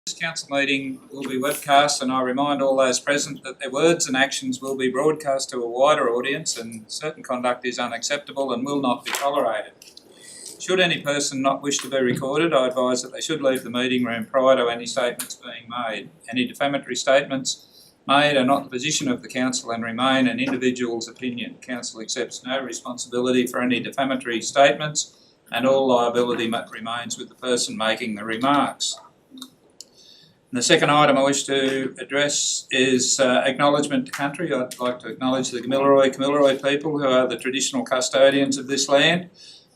This council meeting will be webcast, and I remind all those present that their words and actions will be broadcast to a wider audience, and certain conduct is unacceptable and will not be tolerated. Should any person not wish to be recorded, I advise that they should leave the meeting room prior to any statements being made. Any defamatory statements made are not the position of the council and remain an individual's opinion. Council accepts no responsibility for any defamatory statements, and all liability remains with the person making the remarks. And the second item I wish to address is acknowledgement to country. I'd like to acknowledge the Kamilaroi people who are the traditional custodians of this land,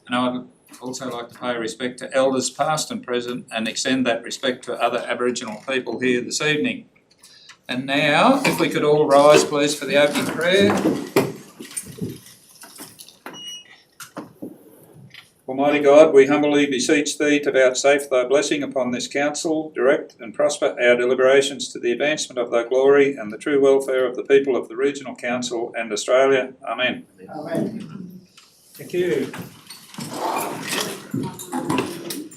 and I'd also like to pay respect to elders past and present and extend that respect to other Aboriginal people here this evening. And now, if we could all rise please for the opening prayer. Almighty God, we humbly beseech Thee to vouchsafe Thy blessing upon this council, direct and prosper our deliberations to the advancement of Thy glory and the true welfare of the people of the Regional Council and Australia. Amen. Amen. Thank you.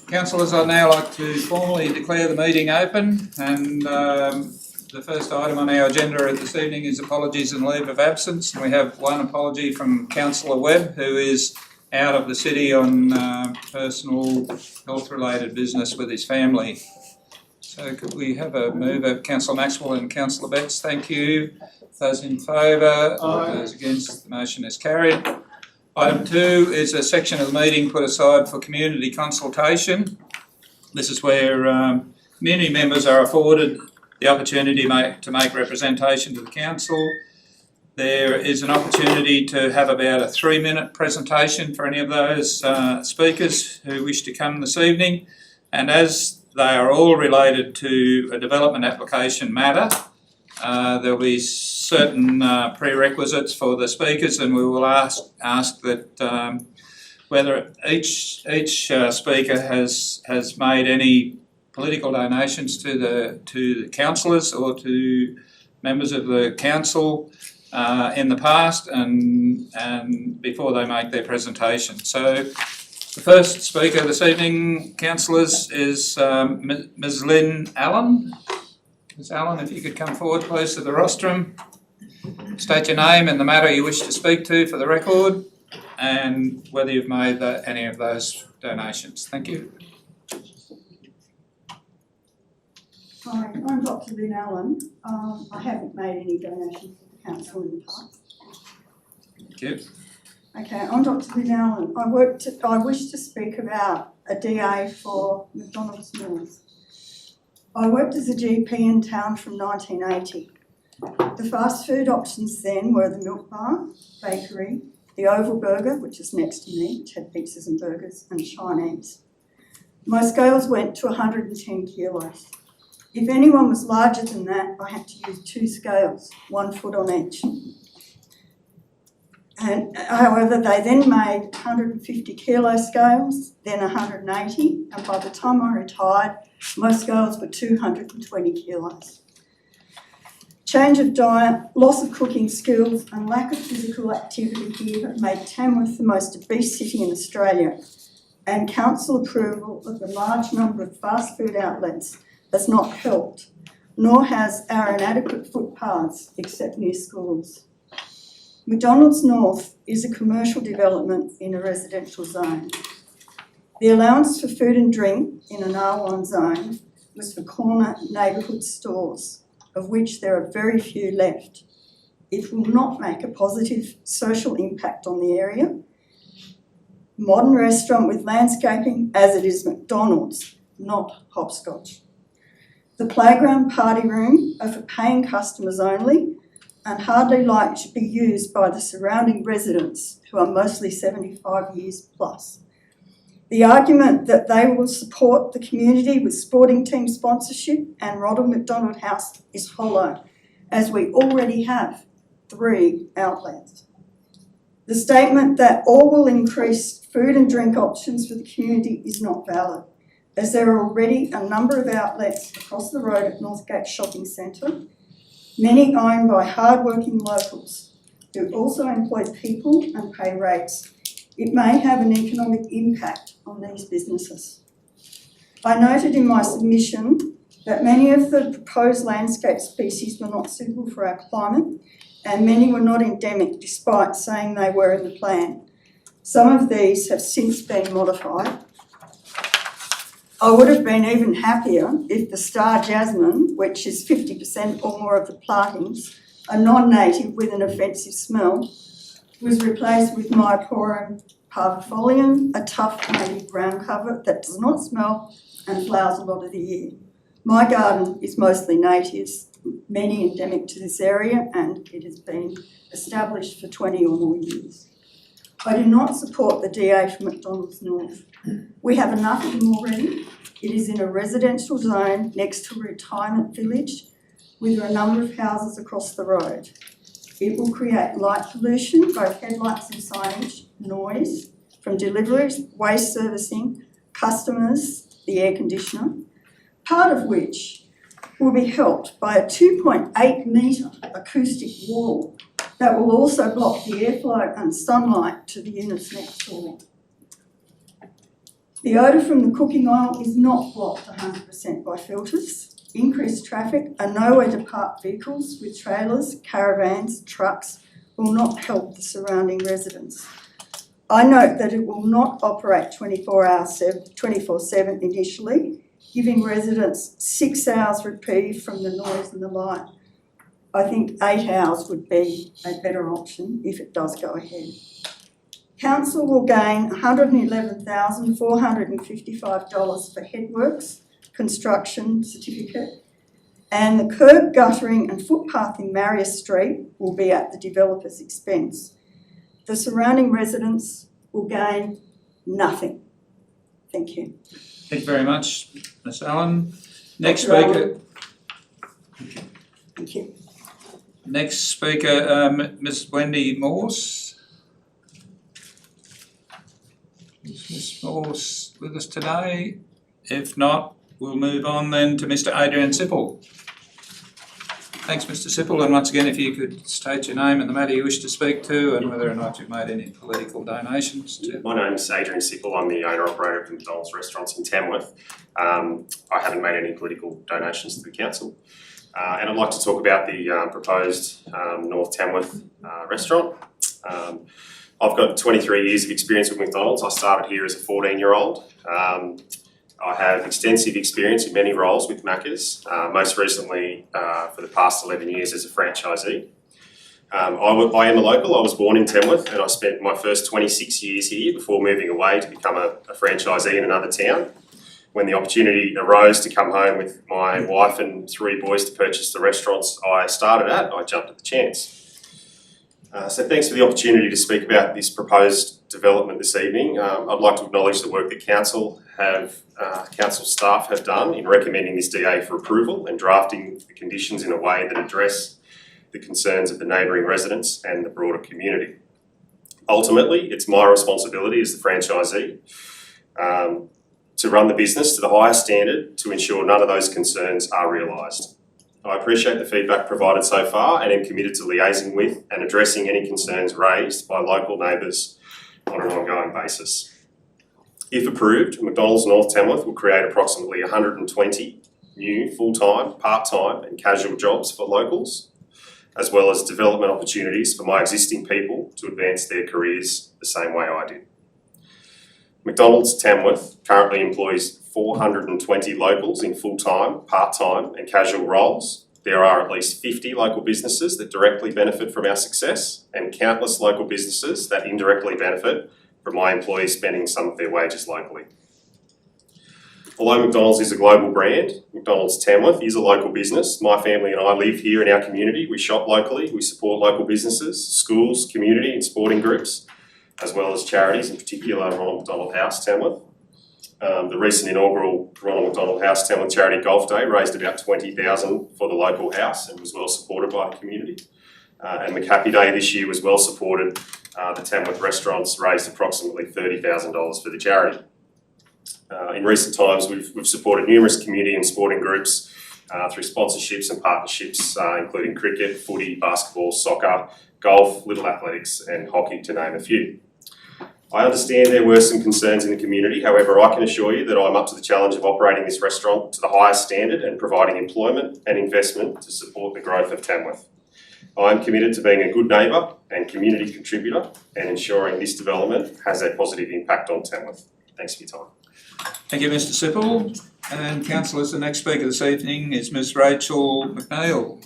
Councillors, I'd now like to formally declare the meeting open, and the first item on our agenda this evening is apologies and leave of absence. And we have one apology from Councillor Webb, who is out of the city on personal health-related business with his family. So could we have a move of Councillor Maxwell and Councillor Betts? Thank you. Those in favour? Those against? The motion is carried. Item 2 is a section of the meeting put aside for community consultation. This is where community members are afforded the opportunity to make representation to the council. There is an opportunity to have about a 3-minute presentation for any of those speakers who wish to come this evening. And as they are all related to a development application matter, there'll be certain prerequisites for the speakers, and we will ask that whether each speaker has made any political donations to the councillors or to members of the council in the past and before they make their presentation. So the first speaker this evening, councillors, is Ms Lynn Allen. Ms Allen, if you could come forward please to the rostrum. State your name and the matter you wish to speak to for the record, and whether you've made any of those donations. Thank you. Hi, I'm Dr Lynn Allen. I haven't made any donations to the council in the past. Thank you. Okay, I'm Dr Lynn Allen. I wish to speak about a DA for McDonald's North. I worked as a GP in town from 1980. The fast food options then were the Milk Bar, Bakery, the Oval Burger, which is next to me, which had pizzas and burgers, and Chinese. My scales went to 110 kilos. If anyone was larger than that, I had to use 2 scales, 1 foot on each. And however, they then made 150 kilo scales, then 180, and by the time I retired, my scales were 220 kilos. Change of diet, loss of cooking skills, and lack of physical activity here have made Tamworth the most obese city in Australia, and council approval of the large number of fast food outlets has not helped, nor has our inadequate footpaths except near schools. McDonald's North is a commercial development in a residential zone. The allowance for food and drink in an R1 zone was for corner neighbourhood stores, of which there are very few left. It will not make a positive social impact on the area. Modern restaurant with landscaping, as it is McDonald's, not hopscotch. The playground party room are for paying customers only and hardly likely to be used by the surrounding residents, who are mostly 75 years plus. The argument that they will support the community with sporting team sponsorship and Ronald McDonald House is hollow, as we already have 3 outlets. The statement that all will increase food and drink options for the community is not valid, as there are already a number of outlets across the road at Northgate Shopping Centre, many owned by hard-working locals who also employ people and pay rates. It may have an economic impact on these businesses. I noted in my submission that many of the proposed landscape species were not suitable for our climate, and many were not endemic despite saying they were in the plan. Some of these have since been modified. I would have been even happier if the star jasmine, which is 50% or more of the plantings, a non-native with an offensive smell, was replaced with Myporum parvifolium, a tough native ground cover that does not smell and flowers a lot of the year. My garden is mostly natives, many endemic to this area, and it has been established for 20 or more years. I do not support the DA for McDonald's North. We have enough of them already. It is in a residential zone next to a retirement village with a number of houses across the road. It will create light pollution, both headlights and signage, noise from deliveries, waste servicing, customers, the air conditioner, part of which will be helped by a 2.8 metre acoustic wall that will also block the airflow and sunlight to the units next door. The odour from the cooking oil is not blocked 100% by filters. Increased traffic and nowhere to park vehicles with trailers, caravans, trucks will not help the surrounding residents. I note that it will not operate 24/7 initially, giving residents 6 hours reprieve from the noise and the light. I think 8 hours would be a better option if it does go ahead. Council will gain $111,455 for headworks, construction certificate, and the curb guttering and footpath in Marius Street will be at the developer's expense. The surrounding residents will gain nothing. Thank you. Thank you very much, Ms Allen. Next Dr. speaker. Thank you. Next speaker, Ms Wendy Morse. Is Ms Morse with us today? If not, we'll move on then to Mr Adrian Sipple. Thanks, Mr Sipple, and once again, if you could state your name and the matter you wish to speak to and whether or not you've made any political donations to... My name's Adrian Sipple. I'm the owner-operator of McDonald's Restaurants in Tamworth. I haven't made any political donations to the council. And I'd like to talk about the proposed North Tamworth restaurant. I've got 23 years of experience with McDonald's. I started here as a 14-year-old. I have extensive experience in many roles with Macca's, most recently for the past 11 years as a franchisee. I am a local. I was born in Tamworth and I spent my first 26 years here before moving away to become a franchisee in another town. When the opportunity arose to come home with my wife and 3 boys to purchase the restaurants I started at, I jumped at the chance. So thanks for the opportunity to speak about this proposed development this evening. I'd like to acknowledge the work that council staff have done in recommending this DA for approval and drafting the conditions in a way that address the concerns of the neighbouring residents and the broader community. Ultimately, it's my responsibility as the franchisee to run the business to the highest standard to ensure none of those concerns are realised. I appreciate the feedback provided so far and am committed to liaising with and addressing any concerns raised by local neighbours on an ongoing basis. If approved, McDonald's North Tamworth will create approximately 120 new full-time, part-time and casual jobs for locals, as well as development opportunities for my existing people to advance their careers the same way I did. McDonald's Tamworth currently employs 420 locals in full-time, part-time and casual roles. There are at least 50 local businesses that directly benefit from our success and countless local businesses that indirectly benefit from my employees spending some of their wages locally. Although McDonald's is a global brand, McDonald's Tamworth is a local business. My family and I live here in our community. We shop locally, we support local businesses, schools, community and sporting groups, as well as charities, in particular Ronald McDonald House Tamworth. The recent inaugural Ronald McDonald House Tamworth Charity Golf Day raised about $20,000 for the local house and was well supported by the community. And McHappy Day this year was well supported. The Tamworth restaurants raised approximately $30,000 for the charity. In recent times, we've supported numerous community and sporting groups through sponsorships and partnerships, including cricket, footy, basketball, soccer, golf, little athletics and hockey, to name a few. I understand there were some concerns in the community, however I can assure you that I'm up to the challenge of operating this restaurant to the highest standard and providing employment and investment to support the growth of Tamworth. I am committed to being a good neighbour and community contributor and ensuring this development has a positive impact on Tamworth. Thanks for your time. Thank you, Mr Sipple. And councillors, the next speaker this evening is Ms Rachel McNeil.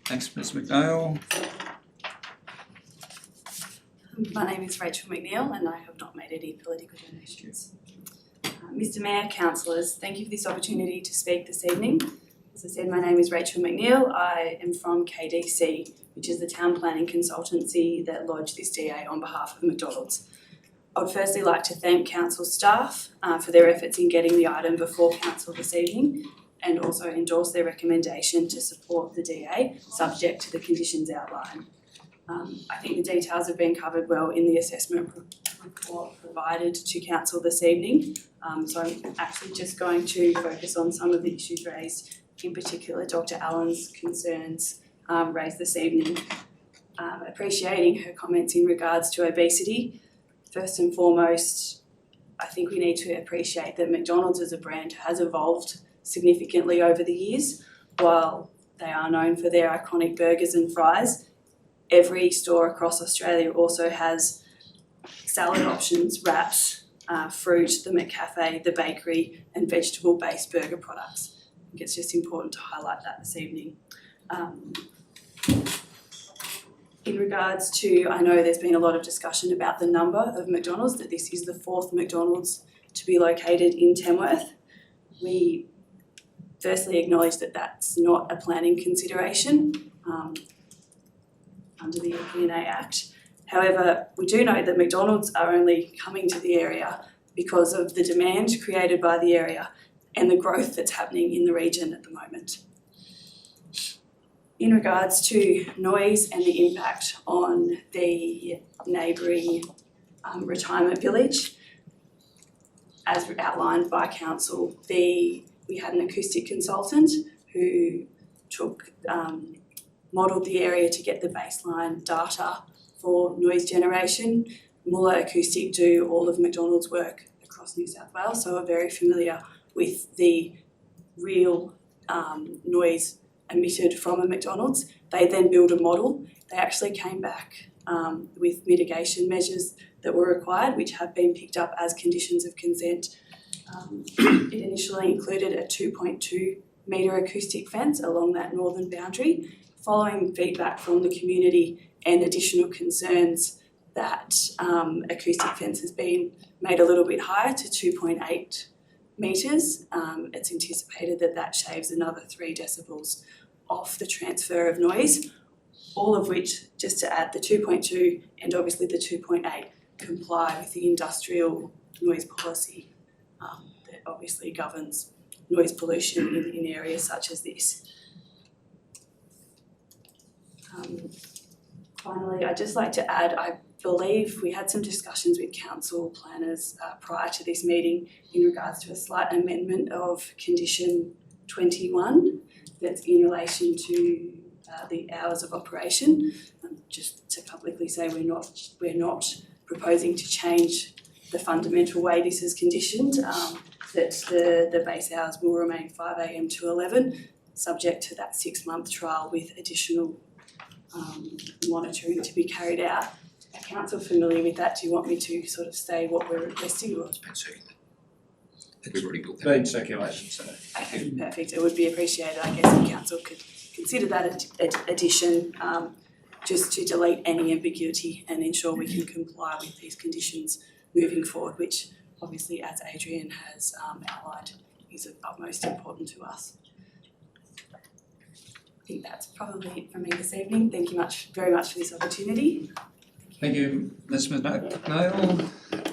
Thanks, Ms McNeil. My name is Rachel McNeil and I have not made any political donations. Mr Mayor, councillors, thank you for this opportunity to speak this evening. As I said, my name is Rachel McNeil. I am from KDC, which is the town planning consultancy that lodged this DA on behalf of McDonald's. I would firstly like to thank council staff for their efforts in getting the item before council this evening and also endorse their recommendation to support the DA subject to the conditions outlined. I think the details have been covered well in the assessment report provided to council this evening. So I'm actually just going to focus on some of the issues raised, in particular Dr. Allen's concerns raised this evening. Appreciating her comments in regards to obesity. First and foremost, I think we need to appreciate that McDonald's as a brand has evolved significantly over the years. While they are known for their iconic burgers and fries, every store across Australia also has salad options, wraps, fruit, the McCafe, the bakery and vegetable-based burger products. I think it's just important to highlight that this evening. In regards to, I know there's been a lot of discussion about the number of McDonald's, that this is the 4th McDonald's to be located in Tamworth. We firstly acknowledge that that's not a planning consideration under the EPNA Act. However, we do know that McDonald's are only coming to the area because of the demand created by the area and the growth that's happening in the region at the moment. In regards to noise and the impact on the neighbouring retirement village, as outlined by council, we had an acoustic consultant who modelled the area to get the baseline data for noise generation. Muller Acoustic do all of McDonald's work across New South Wales, so are very familiar with the real noise emitted from a McDonald's. They then built a model. They actually came back with mitigation measures that were required, which have been picked up as conditions of consent. It initially included a 2.2 metre acoustic fence along that northern boundary. Following feedback from the community and additional concerns that acoustic fence has been made a little bit higher to 2.8 metres, it's anticipated that that shaves another 3 decibels off the transfer of noise, all of which, just to add, the 2.2 and obviously the 2.8 comply with the industrial noise policy that obviously governs noise pollution in areas such as this. Finally, I'd just like to add, I believe we had some discussions with council planners prior to this meeting in regards to a slight amendment of condition 21 that's in relation to the hours of operation. Just to publicly say we're not proposing to change the fundamental way this is conditioned, that the base hours will remain 5 a.m. to 11, subject to that 6-month trial with additional monitoring to be carried out. Are council familiar with that? Do you want me to sort of say what we're requesting? Or? It's been circulated. We've already built that. Been circulation, so. Okay, perfect. It would be appreciated, I guess, if council could consider that addition just to delete any ambiguity and ensure we can comply with these conditions moving forward, which obviously, as Adrian has outlined, is of utmost importance to us. I think that's probably it from me this evening. Thank you very much for this opportunity. Thank you, Ms McNeil.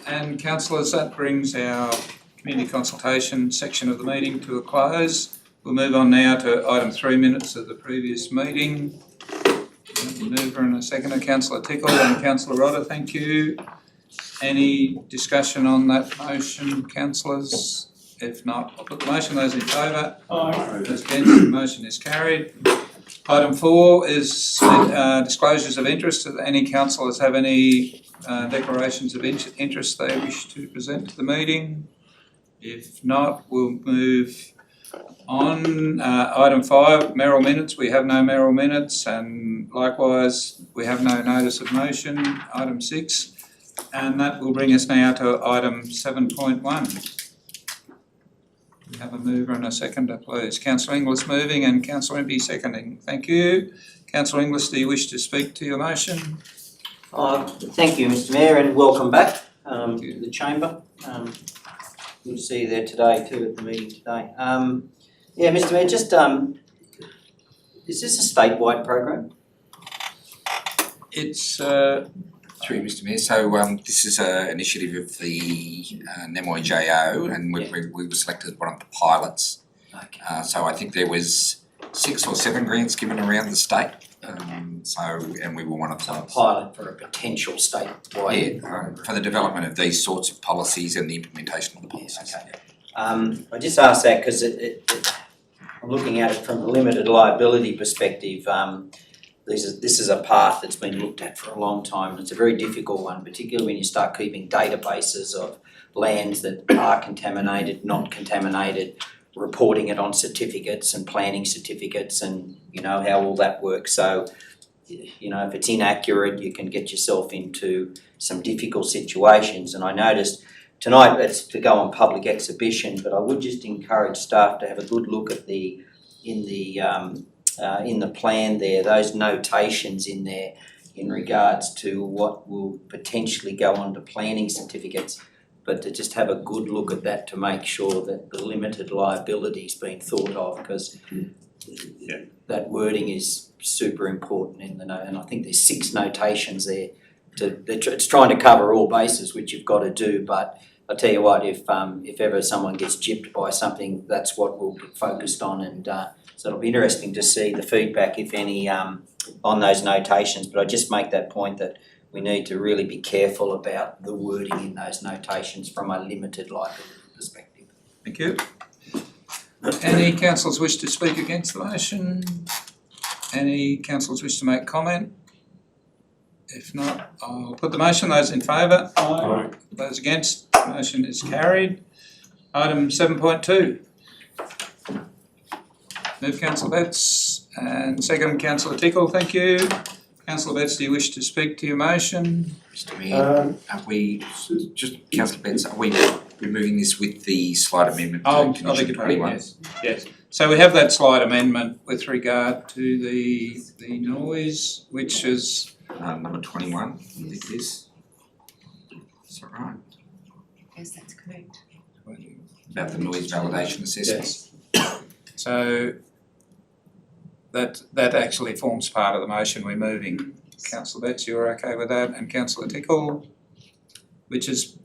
And councillors, that brings our community consultation section of the meeting to a close. We'll move on now to item 3 minutes of the previous meeting. Mover and a seconder, Councillor Tickle and Councillor Rodder, thank you. Any discussion on that motion, councillors? If not, I'll put the motion. Those in favour? Aye. Those against, the motion is carried. Item 4 is disclosures of interest. Do any councillors have any declarations of interest they wish to present to the meeting? If not, we'll move on. Item 5, Merrill minutes. We have no Merrill minutes, and likewise we have no notice of motion. Item 6, and that will bring us now to item 7.1. We have a mover and a seconder, please. Councillor Inglis moving and Councillor Impey seconding. Thank you. Councillor Inglis, do you wish to speak to your motion? Thank you, Mr Mayor, and welcome back you. to the chamber. Good to see you there today too, at the meeting today. Yeah, Mr Mayor, just is this a statewide program? It's Through you, Mr Mayor, so this is an initiative of the NEMOI-JO, and we were selected as one of the pilots. Okay. So I think there was 6 or 7 grants given around the state, and we were one of So a those. pilot for a potential statewide. Yeah, for the development of these sorts of policies and the implementation of the policies. Okay. I just asked that because I'm looking at it from a limited liability perspective. This is a path that's been looked at for a long time, and it's a very difficult one, particularly when you start keeping databases of lands that are contaminated, not contaminated, reporting it on certificates and planning certificates, and you know how all that works. So, you know, if it's inaccurate, you can get yourself into some difficult situations. And I noticed tonight it's to go on public exhibition, but I would just encourage staff to have a good look at in the plan there, those notations in there in regards to what will potentially go on to planning certificates, but to just have a good look at that to make sure that the limited liability's been thought of, because that wording is super important in the note, and I think there's 6 notations there. It's trying to cover all bases, which you've got to do, but I'll tell you what, if ever someone gets gypped by something, that's what we'll be focused on, and so it'll be interesting to see the feedback, if any, on those notations. But I just make that point that we need to really be careful about the wording in those notations from a limited liability perspective. Thank you. Any councillors wish to speak against the motion? Any councillors wish to make comment? If not, I'll put the motion. Those in favour? Aye. Those against? Motion is carried. Item 7.2. Move Councillor Betts and second Councillor Tickle. Thank you. Councillor Betts, do you wish to speak to your motion? Mr Mayor, are we, just Councillor Betts, are we removing this with the slight amendment to I condition beg your 21? pardon, yes. So we have that slight amendment with regard to the noise, which is Number 21, I think it is. Is that right? Yes, that's correct. About the noise validation assessments. Yes. So that actually forms part of the motion we're moving. Councillor Betts, you're okay with that? And Councillor Tickle, which has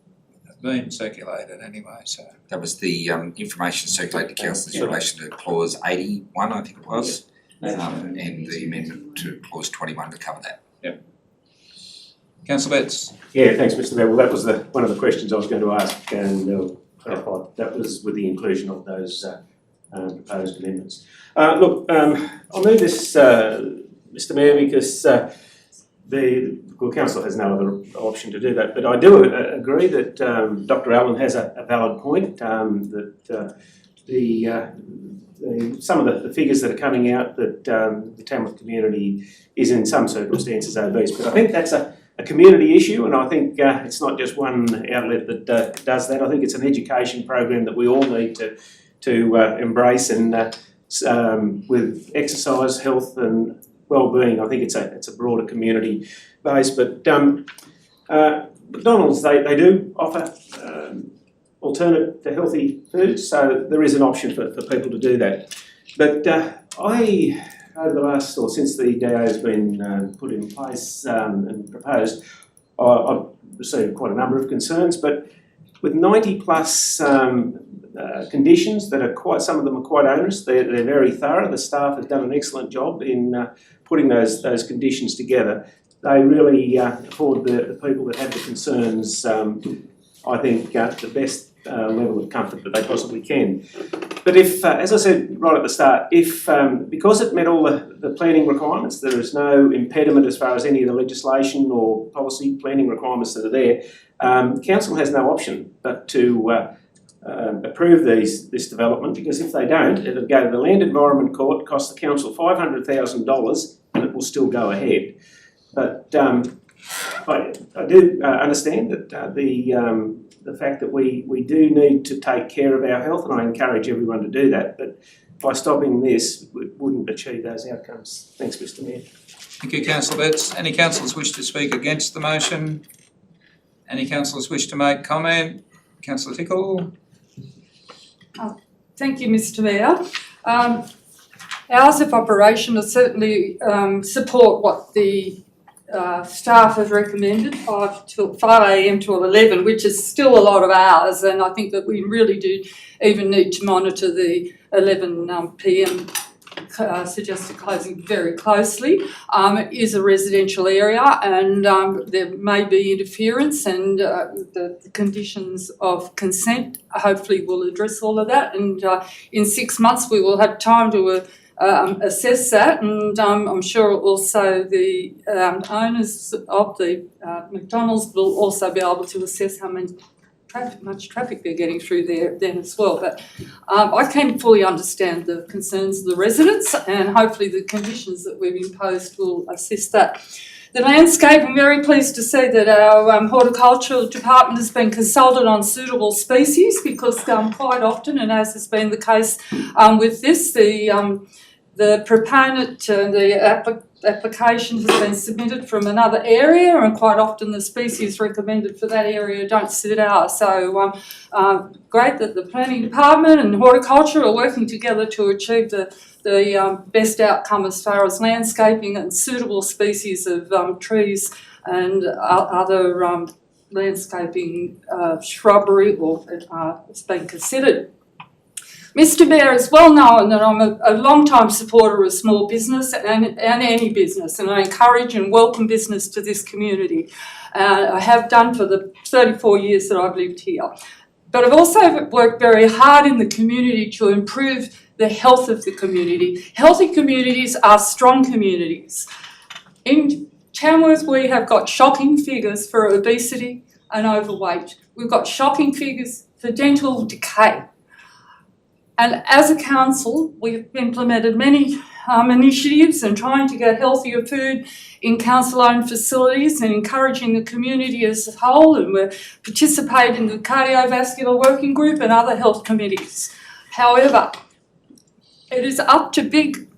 been circulated anyway, so. That was the information circulated to councillors in relation to clause 81, I think it was, and the amendment to clause 21 to cover that. Yep. Councillor Betts. Yeah, thanks, Mr Mayor. Well, that was one of the questions I was going to ask, and clarify. That was with the inclusion of those proposed amendments. Look, I'll move this, Mr Mayor, because the council has no other option to do that. But I do agree that Dr Allen has a valid point, that some of the figures that are coming out that the Tamworth community is in some circumstances obese. But I think that's a community issue, and I think it's not just one outlet that does that. I think it's an education program that we all need to embrace, and with exercise, health and well-being, I think it's a broader community base. But McDonald's, they do offer alternate to healthy foods, so there is an option for people to do that. But over the last, or since the DA has been put in place and proposed, I've received quite a number of concerns, but with 90 plus conditions that are some of them are quite onerous, they're very thorough. The staff have done an excellent job in putting those conditions together. They really afford the people that have the concerns, I think, the best level of comfort that they possibly can. But if, as I said right at the start, if because it met all the planning requirements, there is no impediment as far as any of the legislation or policy planning requirements that are there, council has no option but to approve this development, because if they don't, it'll go to the Land Environment Court, cost the council $500,000, and it will still go ahead. But I do understand that the fact that we do need to take care of our health, and I encourage everyone to do that, but by stopping this, we wouldn't achieve those outcomes. Thanks, Mr Mayor. Thank you, Councillor Betts. Any councillors wish to speak against the motion? Any councillors wish to make comment? Councillor Tickle? Thank you, Mr Mayor. Hours of operation are certainly support what the staff have recommended, 5 a.m. till 11, which is still a lot of hours, and I think that we really do even need to monitor the 11 p.m. Suggested closing very closely. It is a residential area, and there may be interference, and the conditions of consent hopefully will address all of that, and in 6 months we will have time to assess that, and I'm sure also the owners of the McDonald's will also be able to assess how much traffic they're getting through there then as well. But I can fully understand the concerns of the residents, and hopefully the conditions that we've imposed will assist that. The landscape, I'm very pleased to say that our horticultural department has been consulted on suitable species, because quite often, and as has been the case with this, the proponent, the application has been submitted from another area, and quite often the species recommended for that area don't suit ours. So great that the planning department and horticulture are working together to achieve the best outcome as far as landscaping and suitable species of trees and other landscaping shrubbery it's been considered. Mr Mayor, is well known that I'm a long-time supporter of small business and any business, and I encourage and welcome business to this community. I have done for the 34 years that I've lived here. But I've also worked very hard in the community to improve the health of the community. Healthy communities are strong communities. In Tamworth, we have got shocking figures for obesity and overweight. We've got shocking figures for dental decay. And as a council, we've implemented many initiatives and trying to get healthier food in council-owned facilities and encouraging the community as a whole, and we're participating in the cardiovascular working group and other health committees. However, it is up to big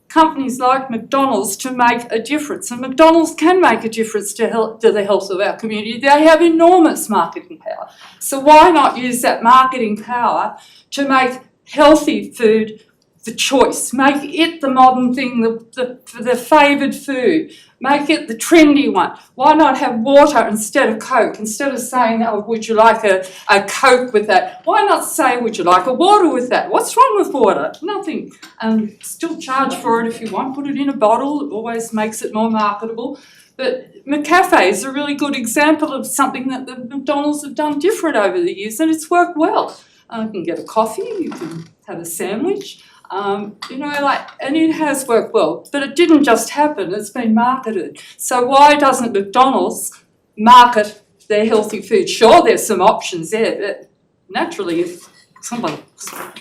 companies like McDonald's to make a difference, and McDonald's can make a difference to the health of our community. They have enormous marketing power. So why not use that marketing power to make healthy food the choice, make it the modern thing, the favoured food, make it the trendy one. Why not have water instead of Coke? Instead of saying, oh, would you like a Coke with that? Why not say, would you like a water with that? What's wrong with water? Nothing. And still charge for it if you want. Put it in a bottle. It always makes it more marketable. But McCafe is a really good example of something that the McDonald's have done different over the years, and it's worked well. You can get a coffee, you can have a sandwich, and it has worked well. But it didn't just happen, it's been marketed. So why doesn't McDonald's market their healthy food? Sure, there's some options there, but naturally, if someone,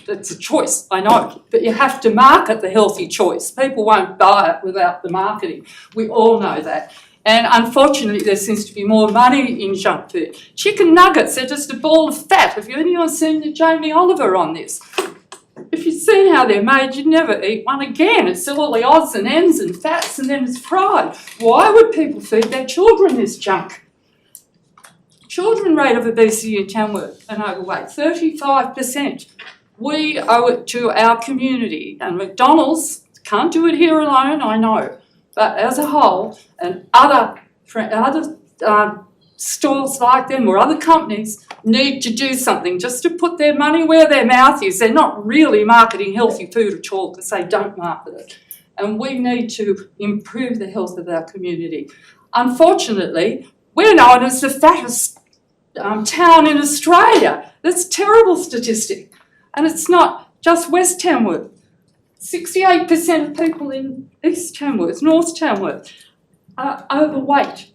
it's a choice, I know, but you have to market the healthy choice. People won't buy it without the marketing. We all know that. And unfortunately, there seems to be more money in junk food. Chicken nuggets, they're just a ball of fat. Have anyone seen the Jamie Oliver on this? If you've seen how they're made, you'd never eat one again. It's all the odds and ends and fats, and then it's fried. Why would people feed their children this junk? Children rate of obesity in Tamworth and overweight, 35%. We owe it to our community, and McDonald's can't do it here alone, I know. But as a whole, and other stores like them or other companies need to do something just to put their money where their mouth is. They're not really marketing healthy food at all because they don't market it. And we need to improve the health of our community. Unfortunately, we're known as the fattest town in Australia. That's a terrible statistic. And it's not just West Tamworth. 68% of people in East Tamworth, North Tamworth are overweight.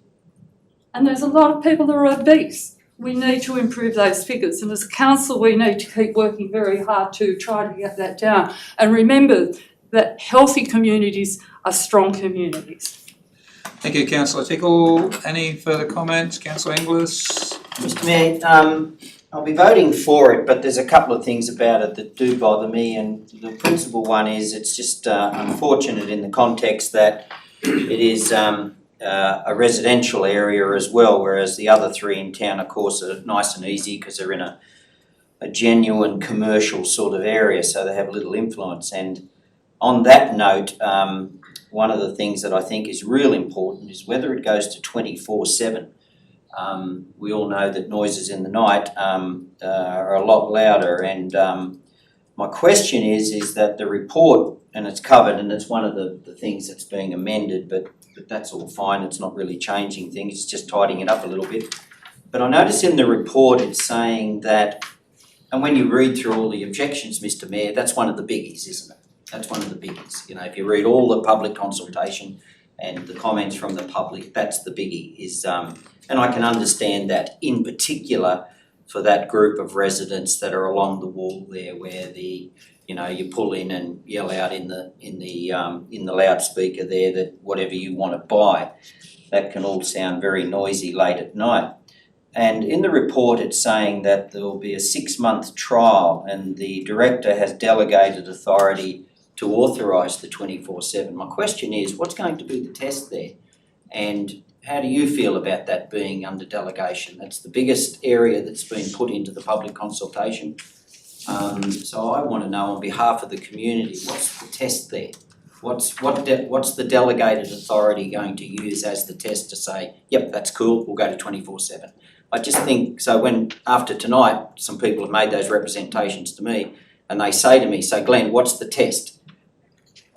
And there's a lot of people that are obese. We need to improve those figures, and as a council we need to keep working very hard to try to get that down. And remember that healthy communities are strong communities. Thank you, councillor Tickle. Any further comments? Councillor Inglis? Mr Mayor, I'll be voting for it, but there's a couple of things about it that do bother me, and the principal one is it's just unfortunate in the context that it is a residential area as well, whereas the other three in town, of course, are nice and easy because they're in a genuine commercial sort of area, so they have little influence. And on that note, one of the things that I think is real important is whether it goes to 24/7. We all know that noises in the night are a lot louder, and my question is that the report, and it's covered, and it's one of the things that's being amended, but that's all fine, it's not really changing things, it's just tidying it up a little bit. But I notice in the report it's saying that, and when you read through all the objections, Mr Mayor, that's one of the biggies, isn't it? That's one of the biggies. You know, if you read all the public consultation and the comments from the public, that's the biggie, is and I can understand that, in particular for that group of residents that are along the wall there where you pull in and yell out in the loudspeaker there that whatever you want to buy. That can all sound very noisy late at night. And in the report it's saying that there will be a 6-month trial and the director has delegated authority to authorise the 24/7. My question is, what's going to be the test there? And how do you feel about that being under delegation? That's the biggest area that's been put into the public consultation. So I want to know on behalf of the community, what's the test there? What's the delegated authority going to use as the test to say, yep, that's cool, we'll go to 24/7. I just think, so when after tonight, some people have made those representations to me and they say to me, so Glenn, what's the test?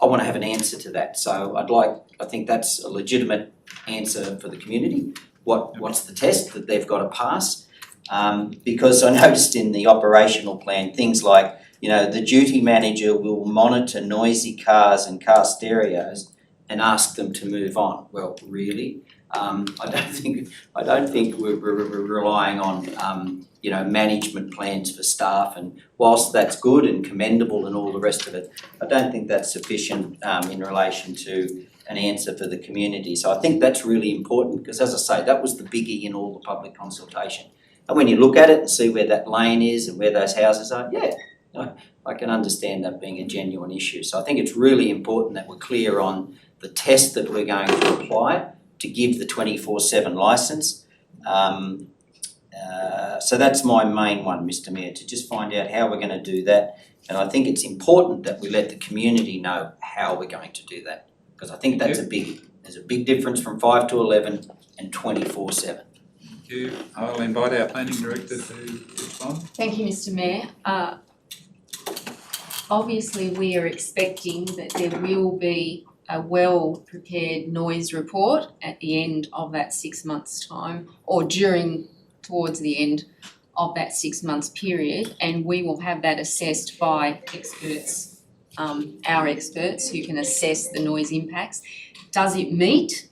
I want to have an answer to that. So I think that's a legitimate answer for the community. What's the test that they've got to pass? Because I noticed in the operational plan things like, the duty manager will monitor noisy cars and car stereos and ask them to move on. Well, really? I don't think we're relying on management plans for staff, and whilst that's good and commendable and all the rest of it, I don't think that's sufficient in relation to an answer for the community. So I think that's really important because, as I say, that was the biggie in all the public consultation. And when you look at it and see where that lane is and where those houses are, I can understand that being a genuine issue. So I think it's really important that we're clear on the test that we're going to apply to give the 24/7 licence. So that's my main one, Mr Mayor, to just find out how we're going to do that. And I think it's important that we let the community know how we're going to do that, because I think that's a biggie. There's a big difference from 5 to 11 and 24/7. Thank you. I'll invite our planning director to respond. Thank you, Mr Mayor. Obviously, we are expecting that there will be a well-prepared noise report at the end of that 6 months' time, or towards the end of that 6 months period, and we will have that assessed by experts, our experts who can assess the noise impacts. Does it meet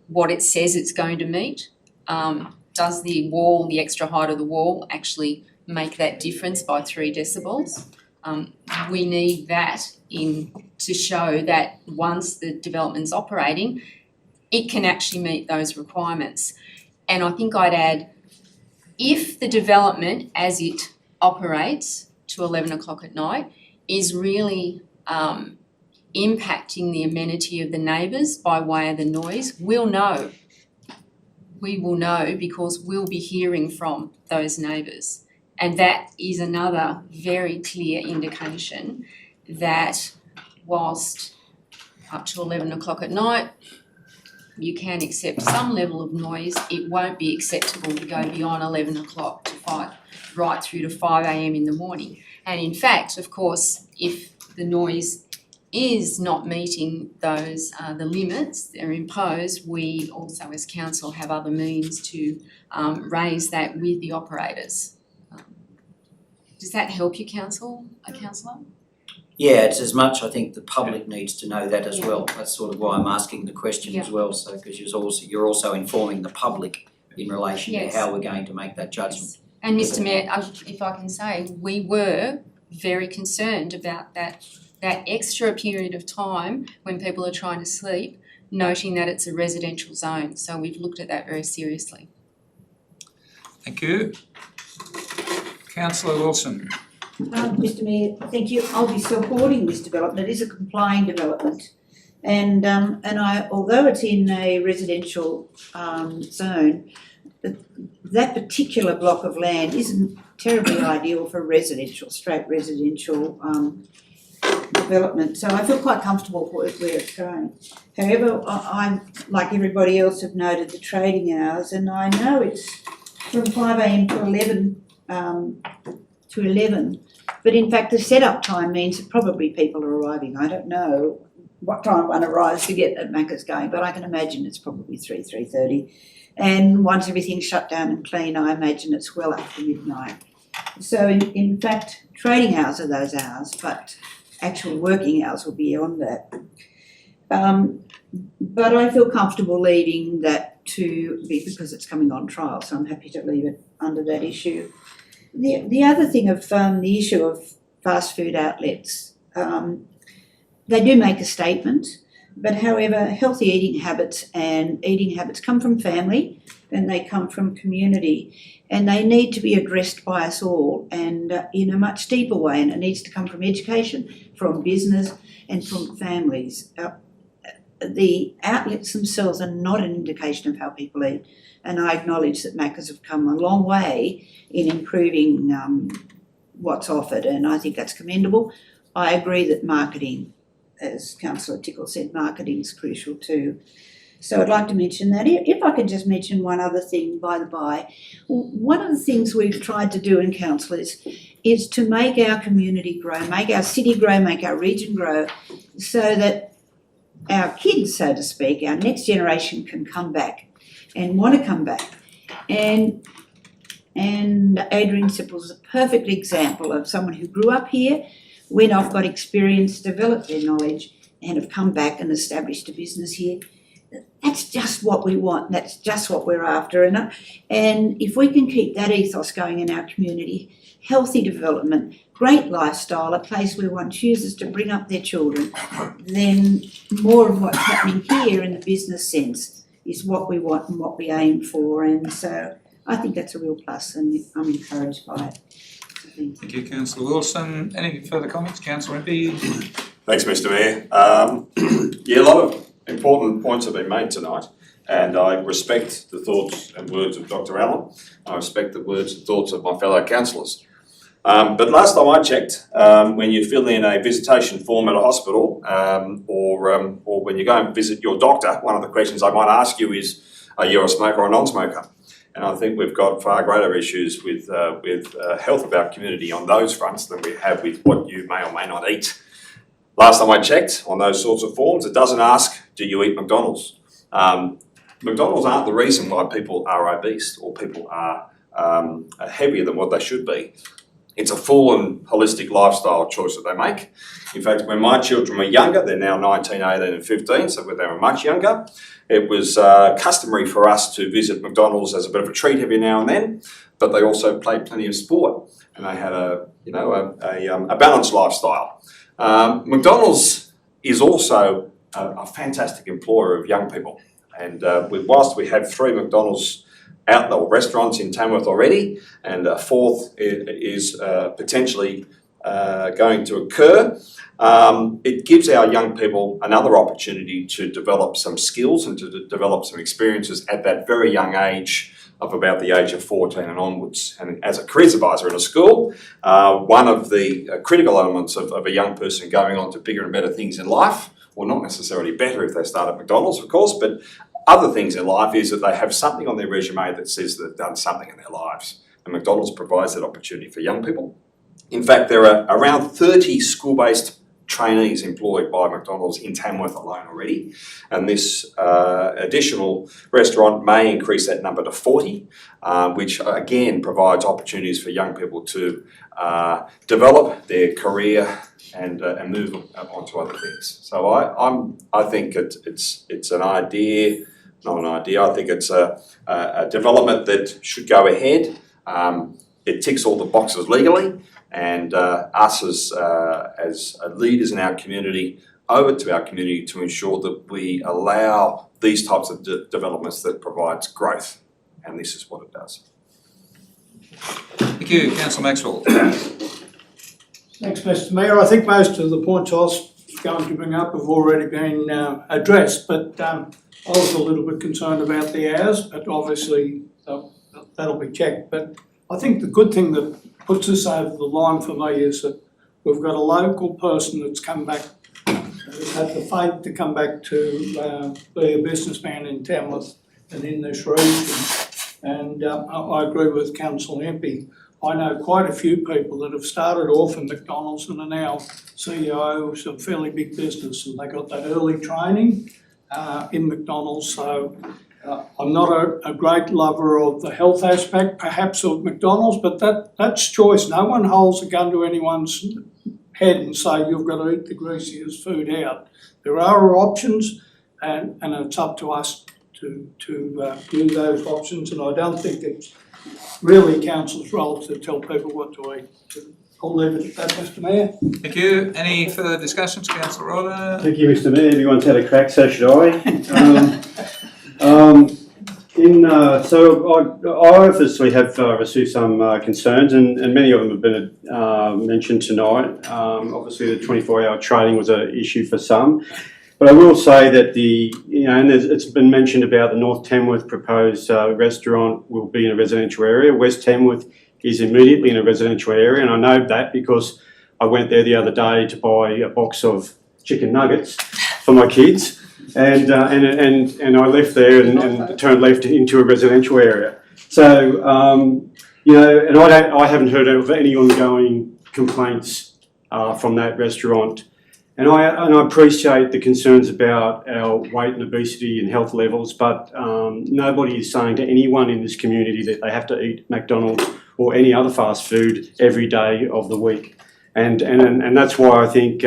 what it says it's going to meet? Does the wall, the extra height of the wall, actually make that difference by 3 decibels? We need that to show that once the development's operating, it can actually meet those requirements. And I think I'd add, if the development as it operates to 11 o'clock at night is really impacting the amenity of the neighbours by way of the noise, we'll know. We will know because we'll be hearing from those neighbours. And that is another very clear indication that whilst up to 11 o'clock at night, you can accept some level of noise, it won't be acceptable to go beyond 11 o'clock right through to 5 a.m. in the morning. And in fact, of course, if the noise is not meeting those the limits that are imposed, we also as council have other means to raise that with the operators. Does that help you, councillor? Yeah, it's as much, I think the public needs to know that as well. That's sort of why I'm asking the question as well, so, because you're also informing the public in relation to Yes. how we're going to make that judgment. And Mr Mayor, if I can say, we were very concerned about that extra period of time when people are trying to sleep, noting that it's a residential zone, so we've looked at that very seriously. Thank you. Councillor Wilson. Mr Mayor, thank you. I'll be supporting this development. It is a complying development. And although it's in a residential zone, that particular block of land isn't terribly ideal for straight residential development. So I feel quite comfortable with where it's going. However, I'm, like everybody else, have noted the trading hours, and I know it's from 5 a.m. to 11, but in fact the setup time means that probably people are arriving. I don't know what time one arrives to get at Macca's going, but I can imagine it's probably 3:30. And once everything's shut down and clean, I imagine it's well after midnight. So in fact, trading hours are those hours, but actual working hours will be beyond that. But I feel comfortable leaving that because it's coming on trial, so I'm happy to leave it under that issue. The other thing of the issue of fast food outlets, they do make a statement, but however, healthy eating habits and eating habits come from family and they come from community, and they need to be addressed by us all and in a much deeper way, and it needs to come from education, from business and from families. The outlets themselves are not an indication of how people eat, and I acknowledge that Macca's have come a long way in improving what's offered, and I think that's commendable. I agree that marketing, as Councillor Tickle said, marketing is crucial too. So I'd like to mention that. If I could just mention one other thing, by the by, one of the things we've tried to do in council is to make our community grow, make our city grow, make our region grow, so that our kids, so to speak, our next generation can come back and want to come back. And Adrian Sippel is a perfect example of someone who grew up here, went off, got experience, developed their knowledge, and have come back and established a business here. That's just what we want. That's just what we're after. And if we can keep that ethos going in our community, healthy development, great lifestyle, a place where one chooses to bring up their children, then more of what's happening here in the business sense is what we want and what we aim for. And so I think that's a real plus, and I'm encouraged by it. So Thank you, Councillor Wilson. Any further comments, Councillor Impey? Thanks, Mr Mayor. Yeah, a lot of important points have been made tonight, and I respect the thoughts and words of Dr Allen. I respect the words and thoughts of my fellow councillors. But last time I checked, when you fill in a visitation form at a hospital, or when you go and visit your doctor, one of the questions I might ask you is, are you a smoker or a non-smoker? And I think we've got far greater issues with health of our community on those fronts than we have with what you may or may not eat. Last time I checked on those sorts of forms, it doesn't ask, do you eat McDonald's? McDonald's aren't the reason why people are obese or people are heavier than what they should be. It's a full and holistic lifestyle choice that they make. In fact, when my children were younger, they're now 19, 18 and 15, so when they were much younger, it was customary for us to visit McDonald's as a bit of a treat every now and then, but they also played plenty of sport, and they had a balanced lifestyle. McDonald's is also a fantastic employer of young people, and whilst we have 3 McDonald's restaurants in Tamworth already, and a 4th is potentially going to occur, it gives our young people another opportunity to develop some skills and to develop some experiences at that very young age of about the age of 14 and onwards. And as a careers advisor in a school, one of the critical elements of a young person going on to bigger and better things in life, well, not necessarily better if they start at McDonald's, of course, but other things in life, is that they have something on their resume that says they've done something in their lives. And McDonald's provides that opportunity for young people. In fact, there are around 30 school-based trainees employed by McDonald's in Tamworth alone already. And this additional restaurant may increase that number to 40, which again provides opportunities for young people to develop their career and move on to other things. So I think it's an idea, not an idea. I think it's a development that should go ahead. It ticks all the boxes legally, and us as leaders in our community owe it to our community to ensure that we allow these types of developments that provides growth, and this is what it does. Thank you, Councillor Maxwell. Thanks, Mr. Mayor. I think most of the points I was going to bring up have already been addressed, but I was a little bit concerned about the hours, but obviously that'll be checked. But I think the good thing that puts us over the line for me is that we've got a local person that's come back, has had the faith to come back to be a businessman in Tamworth and in this region. And I agree with Councillor Impey. I know quite a few people that have started off in McDonald's and are now CEOs of fairly big business, and they got that early training in McDonald's. So I'm not a great lover of the health aspect, perhaps, of McDonald's, but that's choice. No one holds a gun to anyone's head and say you've got to eat the greasiest food out. There are options, and it's up to us to view those options, and I don't think it's really council's role to tell people what to eat. I'll leave it at that, Mr. Mayor. Thank you. Any further discussions, Councillor Ryder? Thank you, Mr. Mayor. Everyone's had a crack, so should I. So I obviously have received some concerns, and many of them have been mentioned tonight. Obviously, the 24-hour trading was an issue for some. But I will say that and it's been mentioned about the North Tamworth proposed restaurant will be in a residential area. West Tamworth is immediately in a residential area, and I know that because I went there the other day to buy a box of chicken nuggets for my kids, and I left there and turned left into a residential area. So and I haven't heard of any ongoing complaints from that restaurant. And I appreciate the concerns about our weight and obesity and health levels, but nobody is saying to anyone in this community that they have to eat McDonald's or any other fast food every day of the week. And that's why I think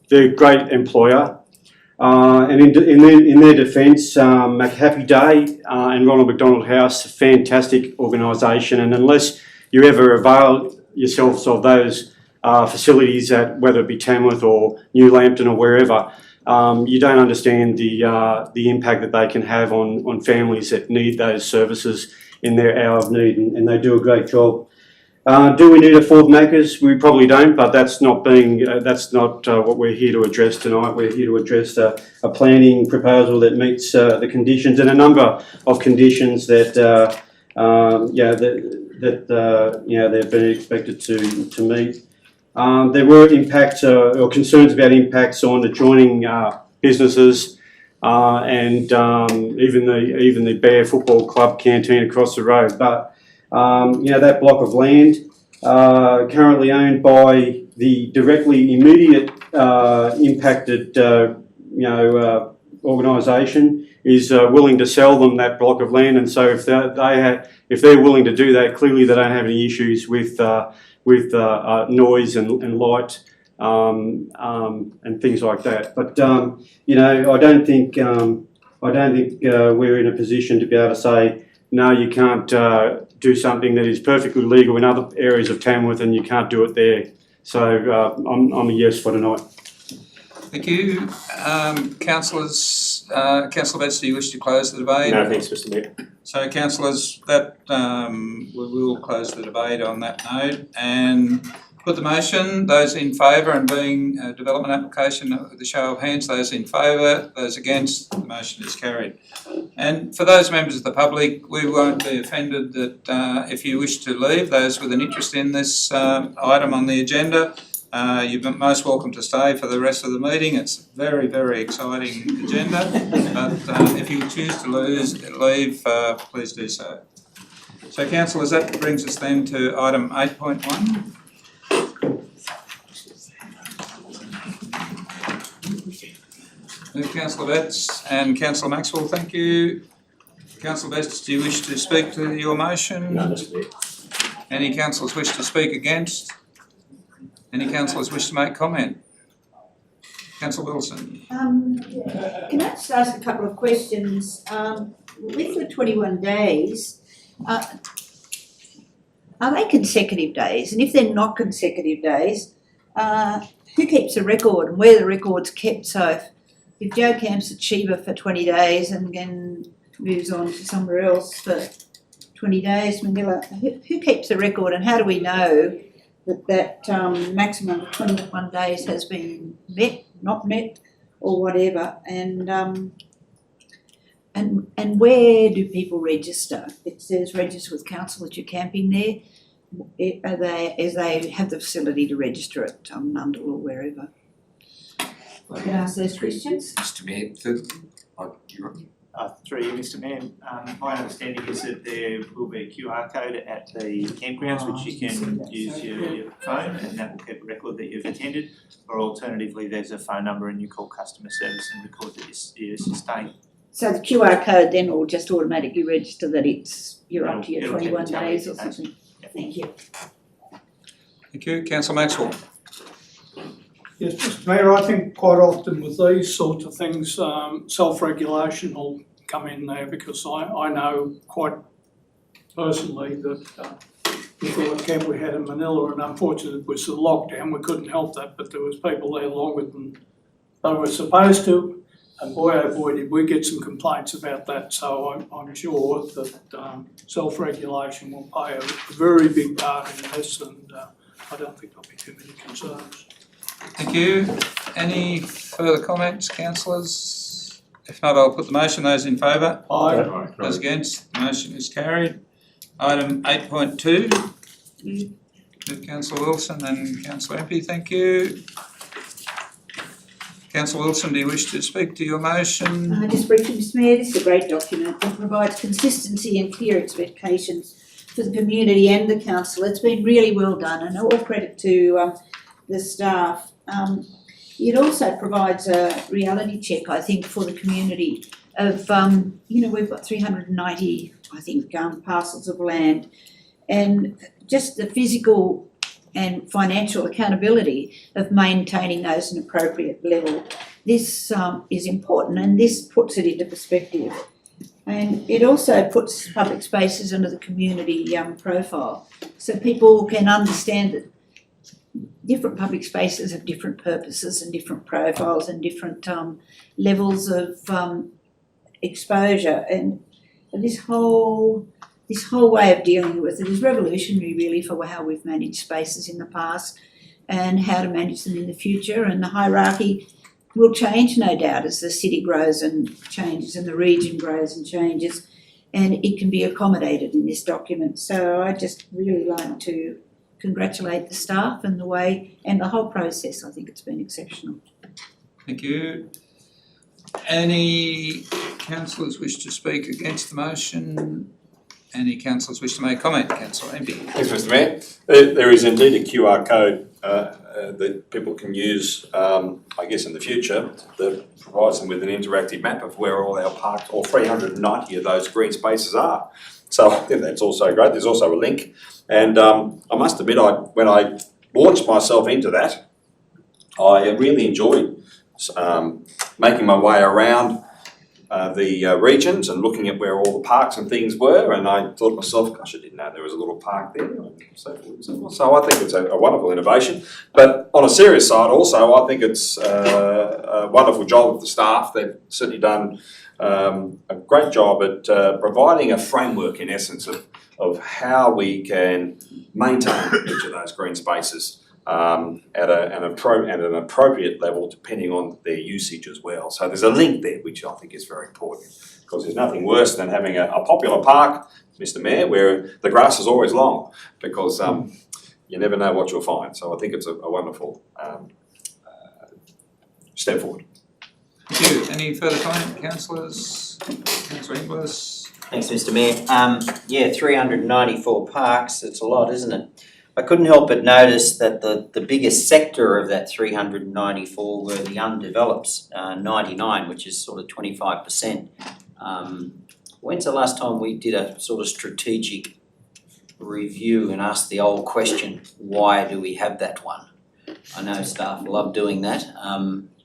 they're a great employer. And in their defence, Happy Day and Ronald McDonald House, a fantastic organisation. And unless you ever avail yourselves of those facilities at whether it be Tamworth or New Lambton or wherever, you don't understand the impact that they can have on families that need those services in their hour of need, and they do a great job. Do we need a fourth Macca's? We probably don't, but that's not what we're here to address tonight. We're here to address a planning proposal that meets the conditions, and a number of conditions that they've been expected to meet. There were impacts or concerns about impacts on adjoining businesses and even the Bear Football Club canteen across the road. But that block of land currently owned by the directly immediate impacted organisation is willing to sell them that block of land, and so if they're willing to do that, clearly they don't have any issues with noise and light and things like that. But I don't think we're in a position to be able to say no, you can't do something that is perfectly legal in other areas of Tamworth and you can't do it there. So I'm a yes for tonight. Thank you. Councillor Betts, do you wish to close the debate? No, thanks, Mr. Mayor. So, councillors, we will close the debate on that note and put the motion. Those in favour and being a development application with a show of hands, those in favour, those against, the motion is carried. And for those members of the public, we won't be offended that if you wish to leave, those with an interest in this item on the agenda, you're most welcome to stay for the rest of the meeting. It's a very, very exciting agenda, but if you choose to leave, please do so. So, councillors, that brings us then to item 8.1. Councillor Betts and Councillor Maxwell, thank you. Councillor Betts, do you wish to speak to your motion? No, Mr Mayor. Any councillors wish to speak against? Any councillors wish to make comment? Councillor Wilson. Can I just ask a couple of questions? With the 21 days, are they consecutive days? And if they're not consecutive days, who keeps a record and where the record's kept? So if Joe camps at Sheba for 20 days and then moves on to somewhere else for 20 days, Manila, who keeps the record and how do we know that maximum of 21 days has been met, not met, or whatever? And where do people register? It says register with council that you're camping there. Are they have the facility to register at Nundle or wherever? I can ask those questions. Mr Mayor, Through you, Mr Mayor, my understanding is that there will be a QR code at the campgrounds which you can use your phone and that will keep a record that you've attended, or alternatively there's a phone number and you call customer service and record that you're staying. So the QR code then will just automatically register that you're up to your It'll keep 21 a tally days or of days. something? Thank you. Thank you. Councillor Maxwell. Yes, Mr Mayor, I think quite often with these sorts of things, self-regulation will come in there because I know quite personally that before the camp we had in Manila, and unfortunately it was the lockdown, we couldn't help that, but there was people there longer than they were supposed to. And boy, oh boy, did we get some complaints about that. So I'm sure that self-regulation will play a very big part in this, and I don't think there'll be too many concerns. Thank you. Any further comments, councillors? If not, I'll put the motion. Those in favour? Aye. Those against? The motion is carried. Item 8.2. Councillor Wilson and Councillor Empey, thank you. Councillor Wilson, do you wish to speak to your motion? Just briefly, Mr Mayor, this is a great document that provides consistency and clear expectations for the community and the council. It's been really well done, and all credit to the staff. It also provides a reality check, I think, for the community of, we've got 390, I think, parcels of land, and just the physical and financial accountability of maintaining those at an appropriate level. This is important, and this puts it into perspective. And it also puts public spaces under the community profile, so people can understand that different public spaces have different purposes and different profiles and different levels of exposure. And this whole way of dealing with it is revolutionary, really, for how we've managed spaces in the past and how to manage them in the future. And the hierarchy will change, no doubt, as the city grows and changes and the region grows and changes, and it can be accommodated in this document. So I just really like to congratulate the staff and the way and the whole process. I think it's been exceptional. Thank you. Any councillors wish to speak against the motion? Any councillors wish to make comment? Councillor Empey. Thanks, Mr Mayor. There is indeed a QR code that people can use, I guess in the future, that provides them with an interactive map of where all our parked, or 390 of those green spaces are. So I think that's also great. There's also a link. And I must admit, when I launched myself into that, I really enjoyed making my way around the regions and looking at where all the parks and things were, and I thought to myself, gosh, I didn't know there was a little park there, and so forth and so forth. So I think it's a wonderful innovation. But on a serious side also, I think it's a wonderful job of the staff. They've certainly done a great job at providing a framework, in essence, of how we can maintain each of those green spaces at an appropriate level, depending on their usage as well. So there's a link there, which I think is very important, because there's nothing worse than having a popular park, Mr Mayor, where the grass is always long, because you never know what you'll find. So I think it's a wonderful step forward. Thank you. Any further comment, councillors? Councillor Inglis. Thanks, Mr Mayor. 394 parks, it's a lot, isn't it? I couldn't help but notice that the biggest sector of that 394 were the undeveloped, 99, which is sort of 25%. When's the last time we did a sort of strategic review and asked the old question, why do we have that one? I know staff love doing that.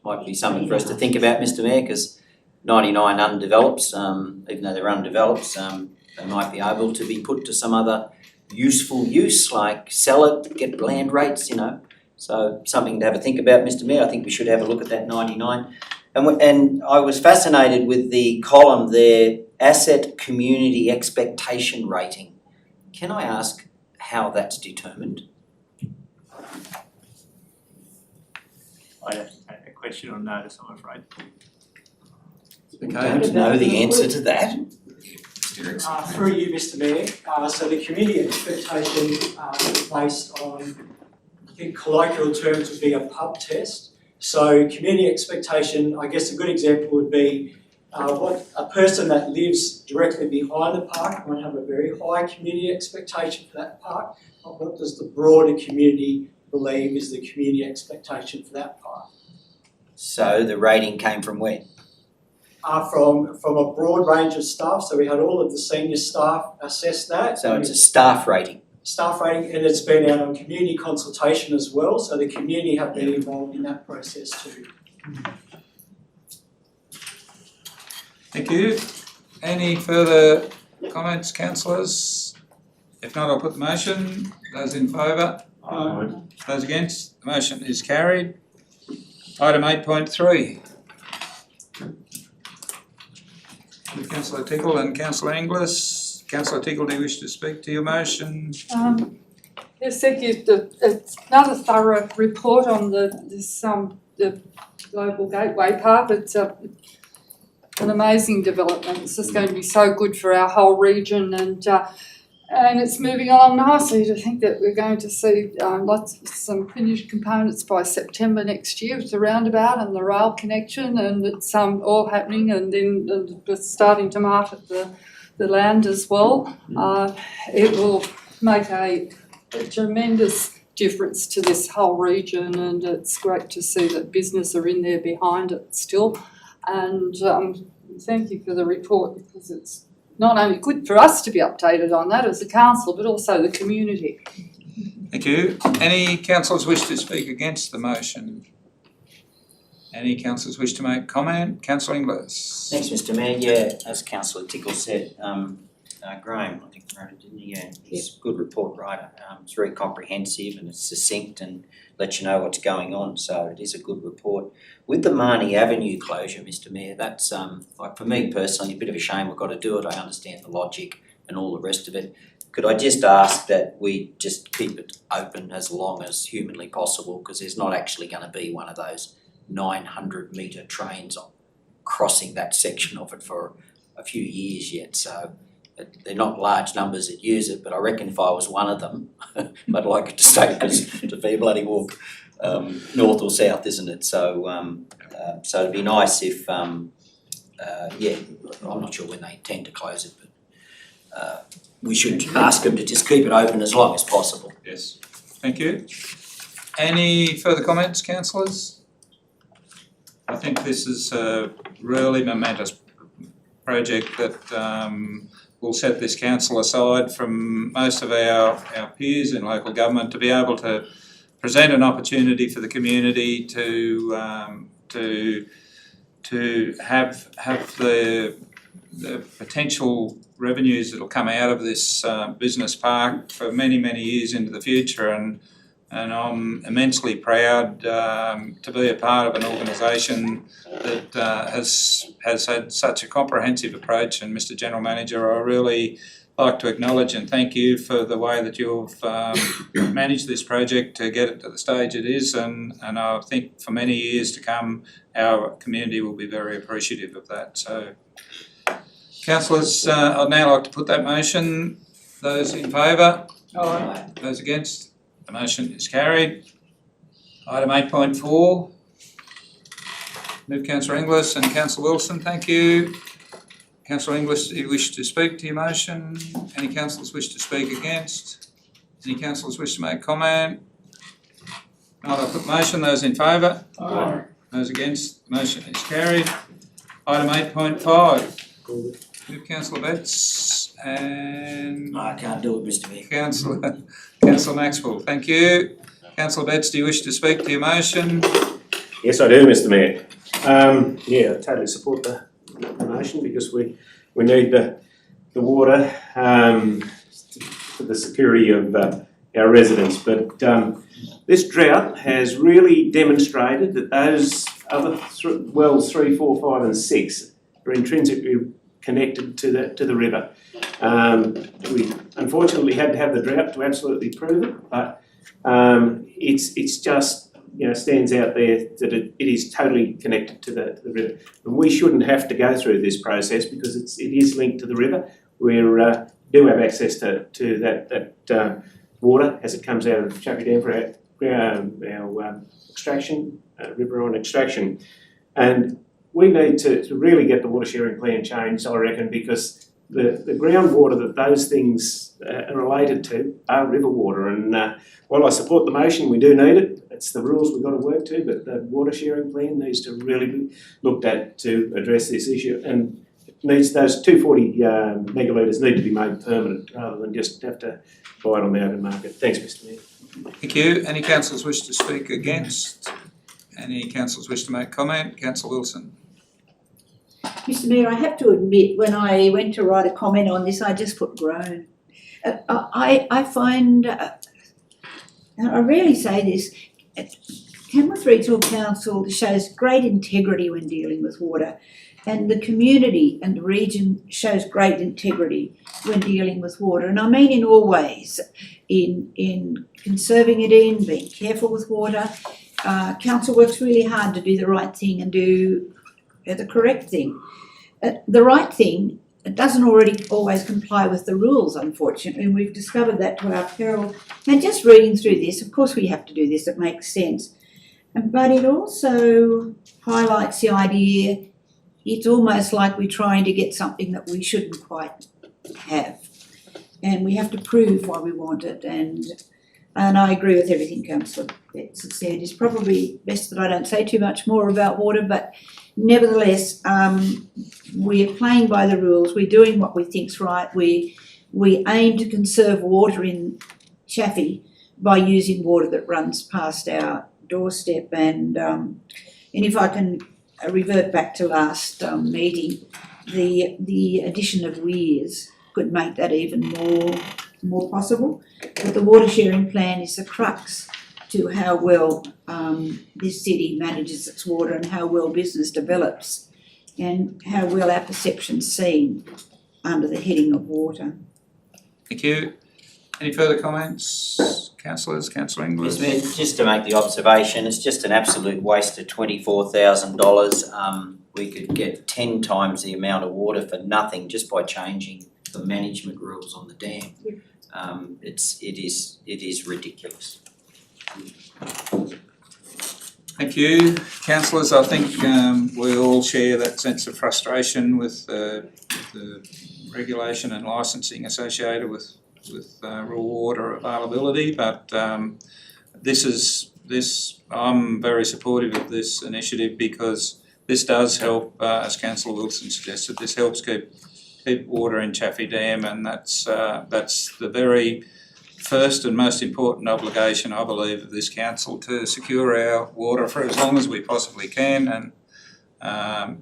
Might be something for us to think about, Mr. Mayor, because 99 undeveloped, even though they're undeveloped, they might be able to be put to some other useful use, like sell it, get land rates, you know. So something to have a think about, Mr. Mayor. I think we should have a look at that 99. And I was fascinated with the column there, asset community expectation rating. Can I ask how that's determined? I'd have to take that question on notice, I'm afraid. I don't know the answer to that. Through you, Mr. Mayor. So the community expectation is based on, I think colloquial terms would be a pub test. So community expectation, I guess a good example would be what a person that lives directly behind the park might have a very high community expectation for that park. But what does the broader community believe is the community expectation for that park? So the rating came from where? From a broad range of staff. So we had all of the senior staff assess that. So it's a staff rating. Staff rating, and it's been out on community consultation as well, so the community have been involved in that process too. Thank you. Any further comments, councillors? If not, I'll put the motion. Those in favour? Aye. Those against? The motion is carried. Item 8.3. Councillor Tickle and Councillor Inglis. Councillor Tickle, do you wish to speak to your motion? Yes, thank you. It's another thorough report on the Global Gateway Park. It's an amazing development. It's just going to be so good for our whole region, and it's moving along nicely. To think that we're going to see some finished components by September next year with the roundabout and the rail connection, and it's all happening, and then starting to market the land as well. It will make a tremendous difference to this whole region, and it's great to see that business are in there behind it still. And thank you for the report, because it's not only good for us to be updated on that as a council, but also the community. Thank you. Any councillors wish to speak against the motion? Any councillors wish to make comment? Councillor Inglis. Thanks, Mr. Mayor. Yeah, as Councillor Tickle said, Graham, I think wrote it, didn't he? Yeah, he's a good report writer. It's very comprehensive and it's succinct and lets you know what's going on. So it is a good report. With the Marnie Avenue closure, Mr. Mayor, that's like for me personally a bit of a shame we've got to do it. I understand the logic and all the rest of it. Could I just ask that we just keep it open as long as humanly possible, because there's not actually going to be one of those 900-metre trains crossing that section of it for a few years yet. So they're not large numbers that use it, but I reckon if I was one of them, I'd like it to stay, because it's a fair bloody walk north or south, isn't it? So so it'd be nice if, I'm not sure when they intend to close it, but we should ask them to just keep it open as long as possible. Yes. Thank you. Any further comments, councillors? I think this is a really momentous project that will set this council aside from most of our peers in local government to be able to present an opportunity for the community to have the potential revenues that will come out of this business park for many, many years into the future, and I'm immensely proud to be a part of an organisation that has had such a comprehensive approach. And Mr. General Manager, I really like to acknowledge and thank you for the way that you've managed this project to get it to the stage it is, and I think for many years to come our community will be very appreciative of that. So, councillors, I'd now like to put that motion. Those in favour? Aye. Those against? The motion is carried. Item 8.4. Move Councillor Inglis and Councillor Wilson, thank you. Councillor Inglis, do you wish to speak to your motion? Any councillors wish to speak against? Any councillors wish to make comment? Not, I'll put motion. Those in favour? Aye. Those against? Motion is carried. Item 8.5. Councillor Betts and I can't do it, Mr Mayor. Councillor Maxwell. Thank you. Councillor Betts, do you wish to speak to your motion? Yes, I do, Mr Mayor. Yeah, I totally support the motion because we need the water for the security of our residents. But this drought has really demonstrated that those other wells 3, 4, 5 and 6 are intrinsically connected to the river. We unfortunately had to have the drought to absolutely prove it, but it's just, you know, stands out there that it is totally connected to the river. And we shouldn't have to go through this process because it is linked to the river. We do have access to that water as it comes out of Chaffey Dam for our extraction, river on extraction. And we need to really get the water sharing plan changed, I reckon, because the groundwater that those things are related to are river water. And while I support the motion, we do need it. It's the rules we've got to work to, but the water sharing plan needs to really be looked at to address this issue. And it needs, those 240 megalitres need to be made permanent rather than just have to buy it on the open market. Thanks, Mr Mayor. Thank you. Any councillors wish to speak against? Any councillors wish to make comment? Councillor Wilson. Mr Mayor, I have to admit, when I went to write a comment on this, I just put groan. I find, and I rarely say this, Tamworth Regional Council shows great integrity when dealing with water, and the community and the region shows great integrity when dealing with water, and I mean in all ways, in conserving it, being careful with water. Council works really hard to do the right thing and do the correct thing. The right thing doesn't always comply with the rules, unfortunately, and we've discovered that to our peril. And just reading through this, of course we have to do this, it makes sense. But it also highlights the idea it's almost like we're trying to get something that we shouldn't quite have. And we have to prove why we want it, and I agree with everything Councillor Betts has said. It's probably best that I don't say too much more about water, but nevertheless, we're playing by the rules, we're doing what we think's right, we aim to conserve water in Chaffey by using water that runs past our doorstep, and if I can revert back to last meeting, the addition of weirs could make that even more possible. But the water sharing plan is the crux to how well this city manages its water and how well business develops and how well our perception's seen under the heading of water. Thank you. Any further comments? Councillors, Councillor Inglis. Mr Mayor, just to make the observation, it's just an absolute waste of $24,000. We could get 10 times the amount of water for nothing just by changing the management rules on the dam. It is ridiculous. Thank you. Councillors, I think we all share that sense of frustration with the regulation and licensing associated with raw water availability, but I'm very supportive of this initiative because this does help, as Councillor Wilson suggested, this helps keep water in Chaffey Dam, and that's the very first and most important obligation, I believe, of this council, to secure our water for as long as we possibly can, and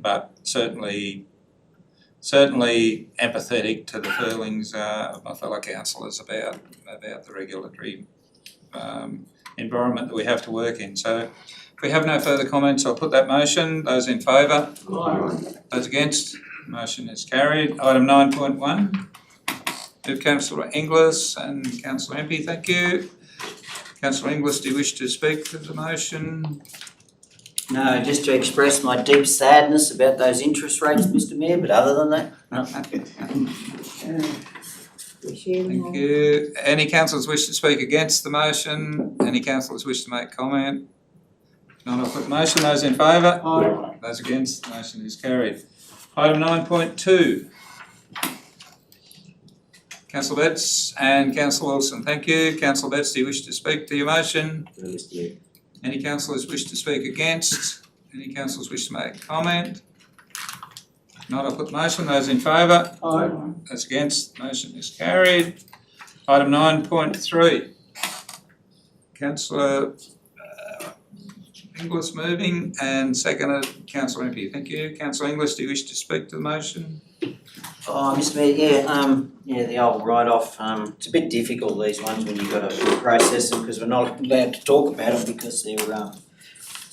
but certainly empathetic to the feelings of my fellow councillors about the regulatory environment that we have to work in. So if we have no further comments, I'll put that motion. Those in favour? Aye. Those against? Motion is carried. Item 9.1. Councillor Inglis and Councillor Empey, thank you. Councillor Inglis, do you wish to speak to the motion? No, just to express my deep sadness about those interest rates, Mr Mayor, but other than that, no. Thank you. Any councillors wish to speak against the motion? Any councillors wish to make comment? None, I'll put the motion. Those in favour? Aye. Those against? The motion is carried. Item 9.2. Councillor Betts and Councillor Wilson. Thank you. Councillor Betts, do you wish to speak to your motion? No, Mr Mayor. Any councillors wish to speak against? Any councillors wish to make a comment? If not, I'll put the motion. Those in favour? Aye. Those against? Motion is carried. Item 9.3. Councillor Inglis moving and seconded Councillor Impey. Thank you. Councillor Inglis, do you wish to speak to the motion? Oh, Mr Mayor, the old write-off, it's a bit difficult, these ones, when you've got to process them, because we're not allowed to talk about them because they're,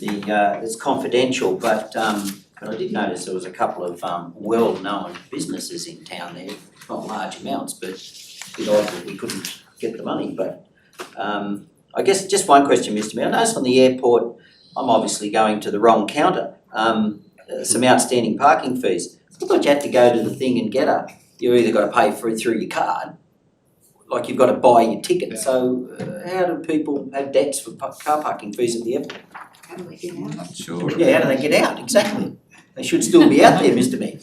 it's confidential, but I did notice there was a couple of, well-known businesses in town there, not large amounts, but a bit odd that we couldn't get the money, but, I guess just one question, Mr Mayor, I noticed on the airport, I'm obviously going to the wrong counter, some outstanding parking fees. I thought you had to go to the thing and get you either got to pay for it through your card, like you've got to buy your ticket, so how do people have debts for car parking fees at the airport? How do they get out? Not sure. Yeah, how do they get out, exactly? They should still be out there, Mr Mayor.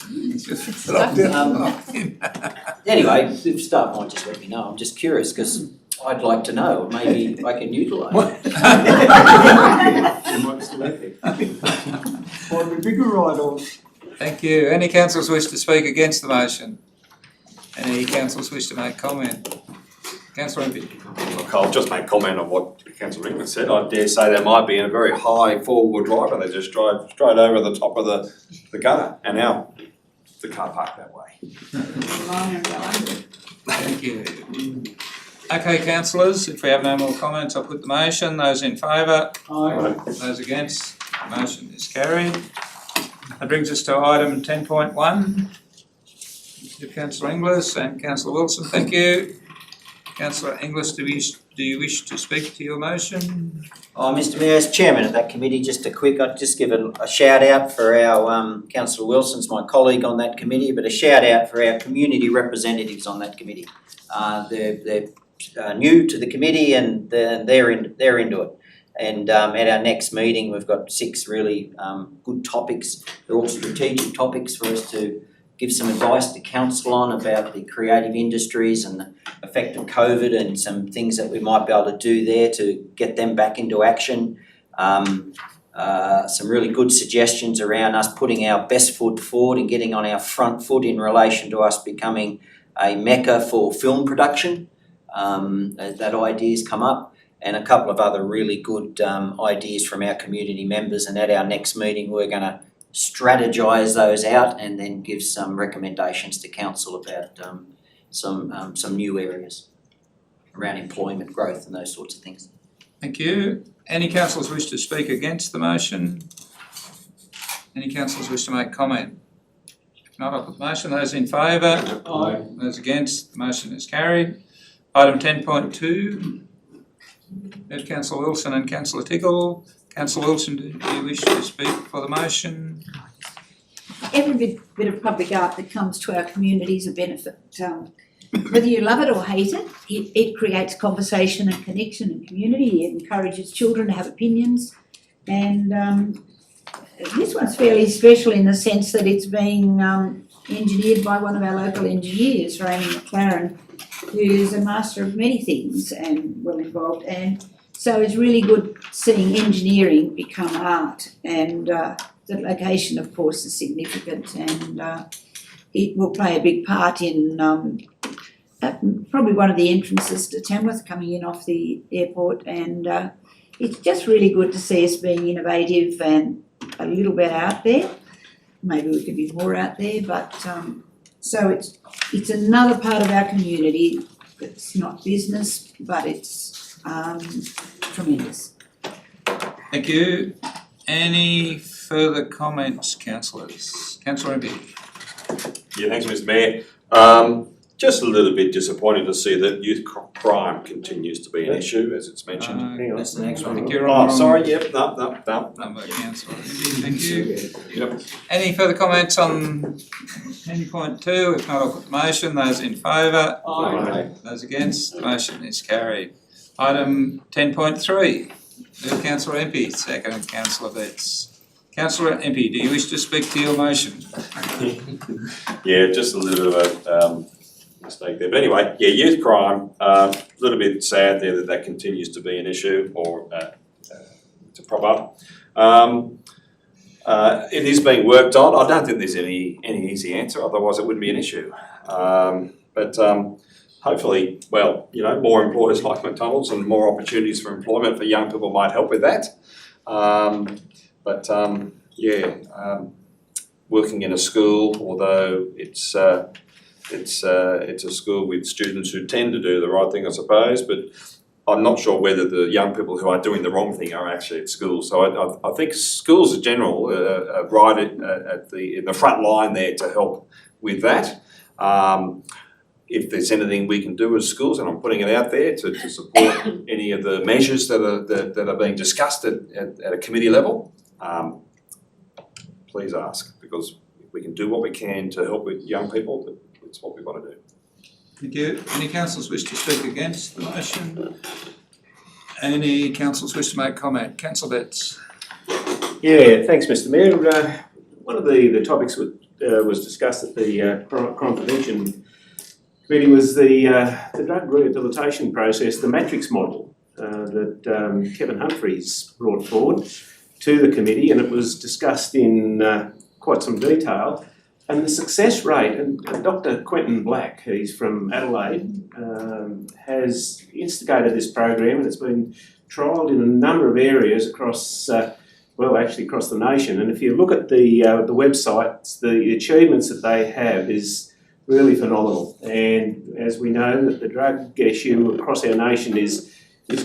Anyway, if staff might just let me know, I'm just curious, because I'd like to know, maybe I can utilise it. Might be bigger write-offs. Thank you. Any councillors wish to speak against the motion? Any councillors wish to make comment? Councillor Impey. Look, I'll just make comment on what Councillor England said. I dare say they might be in a very high four-wheel drive and they just drive straight over the top of the gutter and out the car park that way. Thank you. Okay, councillors, if we have no more comments, I'll put the motion. Those in favour? Aye. Those against? The motion is carried. That brings us to item 10.1. To Councillor Inglis and Councillor Wilson, thank you. Councillor Inglis, do you wish to speak to your motion? Oh, Mr Mayor, as chairman of that committee, I'd just give a shout out for our, Councillor Wilson's my colleague on that committee, but a shout out for our community representatives on that committee. They're new to the committee and they're into it. And at our next meeting, we've got 6 really good topics. They're all strategic topics for us to give some advice to council on about the creative industries and the effect of COVID and some things that we might be able to do there to get them back into action. Some really good suggestions around us putting our best foot forward and getting on our front foot in relation to us becoming a mecca for film production. That idea's come up, and a couple of other really good ideas from our community members, and at our next meeting we're going to strategise those out and then give some recommendations to council about some new areas around employment growth and those sorts of things. Thank you. Any councillors wish to speak against the motion? Any councillors wish to make comment? If not, I'll put the motion. Those in favour? Aye. Those against? The motion is carried. Item 10.2. We have Councillor Wilson and Councillor Tickle. Councillor Wilson, do you wish to speak for the motion? Every bit of public art that comes to our community is a benefit. Whether you love it or hate it, it creates conversation and connection and community. It encourages children to have opinions. And this one's fairly special in the sense that it's being engineered by one of our local engineers, Raymond McLaren, who's a master of many things and well involved. And so it's really good seeing engineering become art, and the location, of course, is significant, and it will play a big part in probably one of the entrances to Tamworth coming in off the airport, and it's just really good to see us being innovative and a little bit out there. Maybe we could be more out there, but so it's another part of our community that's not business, but it's tremendous. Thank you. Any further comments, councillors? Councillor Impey. Yeah, thanks, Mr Mayor. Just a little bit disappointed to see that youth crime continues to be an issue, as it's mentioned. Hang on, that's the next one. I think you're on Oh, sorry, yep, no. number, Councillor Impey. Thank you. Yep. Any further comments on 10.2? If not, I'll put the motion. Those in favour? Aye. Those against? The motion is carried. Item 10.3. Move Councillor Impey, second Councillor Betts. Councillor Impey, do you wish to speak to your motion? Yeah, just a little bit of mistake there. But anyway, yeah, youth crime, a little bit sad there that continues to be an issue or to prop up. It is being worked on. I don't think there's any easy answer, otherwise it wouldn't be an issue. But hopefully, well, you know, more employers like McDonald's and more opportunities for employment for young people might help with that. Working in a school, although it's a school with students who tend to do the right thing, I suppose, but I'm not sure whether the young people who are doing the wrong thing are actually at school. So I think schools in general are right in the front line there to help with that. If there's anything we can do as schools, and I'm putting it out there to support any of the measures that are being discussed at a committee level, please ask, because if we can do what we can to help with young people, that's what we want to do. Thank you. Any councillors wish to speak against the motion? Any councillors wish to make comment? Councillor Betts. Yeah, thanks, Mr. Mayor. One of the topics was discussed at the Crime Prevention Committee was the drug rehabilitation process, the matrix model that Kevin Humphreys brought forward to the committee, and it was discussed in quite some detail. And the success rate, and Dr. Quentin Black, he's from Adelaide, has instigated this program, and it's been trialled in a number of areas across, across the nation. And if you look at the websites, the achievements that they have is really phenomenal. And as we know, that the drug issue across our nation is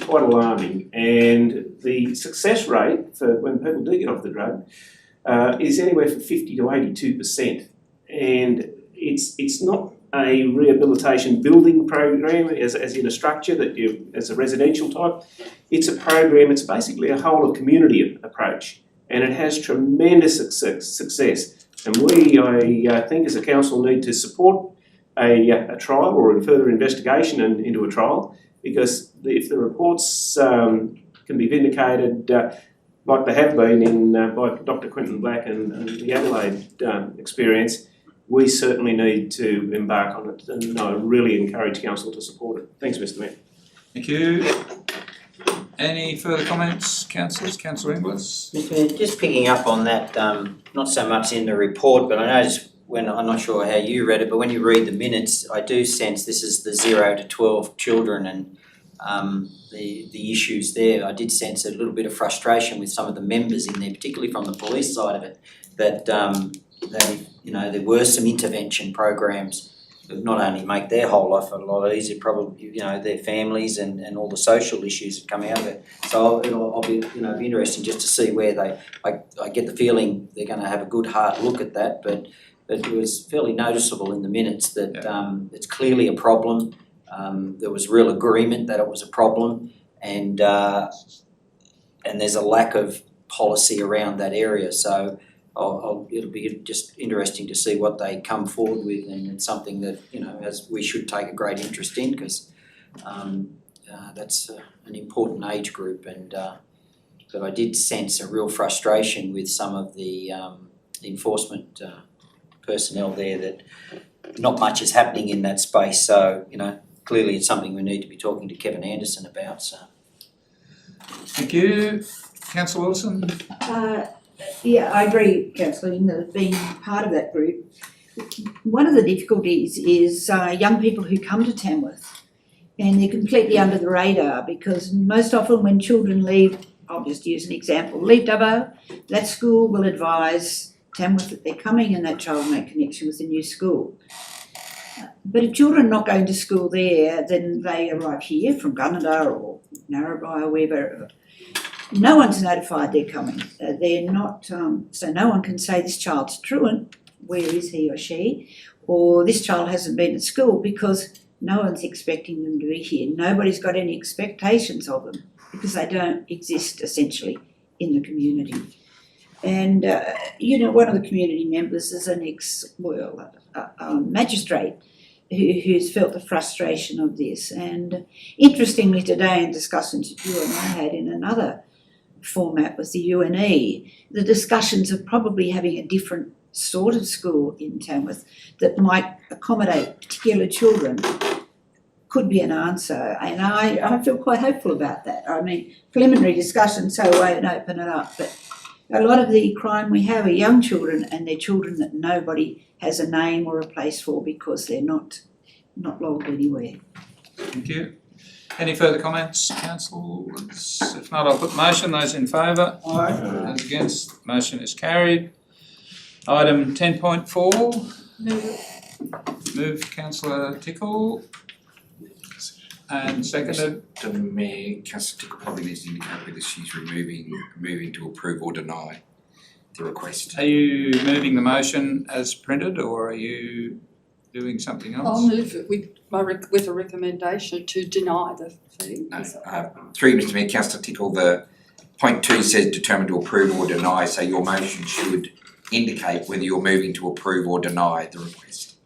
quite alarming. And the success rate for when people do get off the drug is anywhere from 50 to 82%. And it's not a rehabilitation building program as in a structure that you as a residential type. It's a program, it's basically a whole of community approach, and it has tremendous success. And we, I think as a council, need to support a trial or a further investigation into a trial, because if the reports can be vindicated like they have been by Dr. Quentin Black and the Adelaide experience, we certainly need to embark on it, and I really encourage council to support it. Thanks, Mr. Mayor. Thank you. Any further comments, councillors? Councillor Inglis? Mr. Mayor, just picking up on that, not so much in the report, but I noticed when, I'm not sure how you read it, but when you read the minutes, I do sense this is the 0 to 12 children and the issues there. I did sense a little bit of frustration with some of the members in there, particularly from the police side of it, that there were some intervention programs that not only make their whole life a lot easier, probably their families and all the social issues that come out of it. So I'll be be interesting just to see where I get the feeling they're going to have a good hard look at that, but it was fairly noticeable in the minutes that it's clearly a problem. There was real agreement that it was a problem, and there's a lack of policy around that area. So it'll be just interesting to see what they come forward with, and it's something that as we should take a great interest in, because that's an important age group. And but I did sense a real frustration with some of the enforcement personnel there that not much is happening in that space. So clearly it's something we need to be talking to Kevin Anderson about. So. Thank you. Councillor Wilson? Yeah, I agree, Councillor, in being part of that group. One of the difficulties is young people who come to Tamworth, and they're completely under the radar, because most often when children leave, I'll just use an example, leave Dubbo, that school will advise Tamworth that they're coming, and that child will make connection with the new school. But if children are not going to school there, then they arrive here from Gunnedah or Narrabri or wherever. No one's notified they're coming. They're not, so no one can say this child's truant, where is he or she, or this child hasn't been at school, because no one's expecting them to be here. Nobody's got any expectations of them, because they don't exist essentially in the community. And, one of the community members is an magistrate who's felt the frustration of this. And interestingly today, in discussions that you and I had in another format with the UNE, the discussions are probably having a different sort of school in Tamworth that might accommodate particular children could be an answer, and I feel quite hopeful about that. I mean, preliminary discussion, so I won't open it up, but a lot of the crime we have are young children, and they're children that nobody has a name or a place for because they're not logged anywhere. Thank you. Any further comments, councillors? If not, I'll put the motion. Those in favour? Aye. Those against? Motion is carried. Item 10.4. Moved councillor Tickle. And seconded. The Mayor, Councillor Tickle probably needs to indicate whether she's moving to approve or deny the request. Are you moving the motion as printed, or are you doing something else? I'll move it with a recommendation to deny the fee. No, through you, Mr Mayor, Councillor Tickle, the point 2 says determined to approve or deny, so your motion should indicate whether you're moving to approve or deny the request.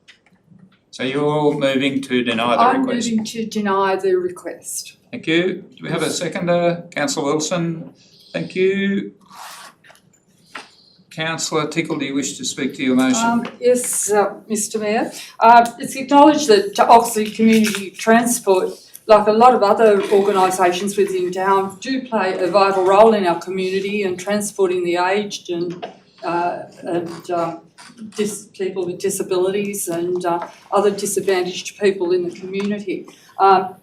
So you're moving to deny the I'm request? moving to deny the request. Thank you. Do we have a seconder? Councillor Wilson. Thank you. Councillor Tickle, do you wish to speak to your motion? Yes, Mr Mayor. It's acknowledged that Oxley Community Transport, like a lot of other organisations within town, do play a vital role in our community in transporting the aged and people with disabilities and other disadvantaged people in the community.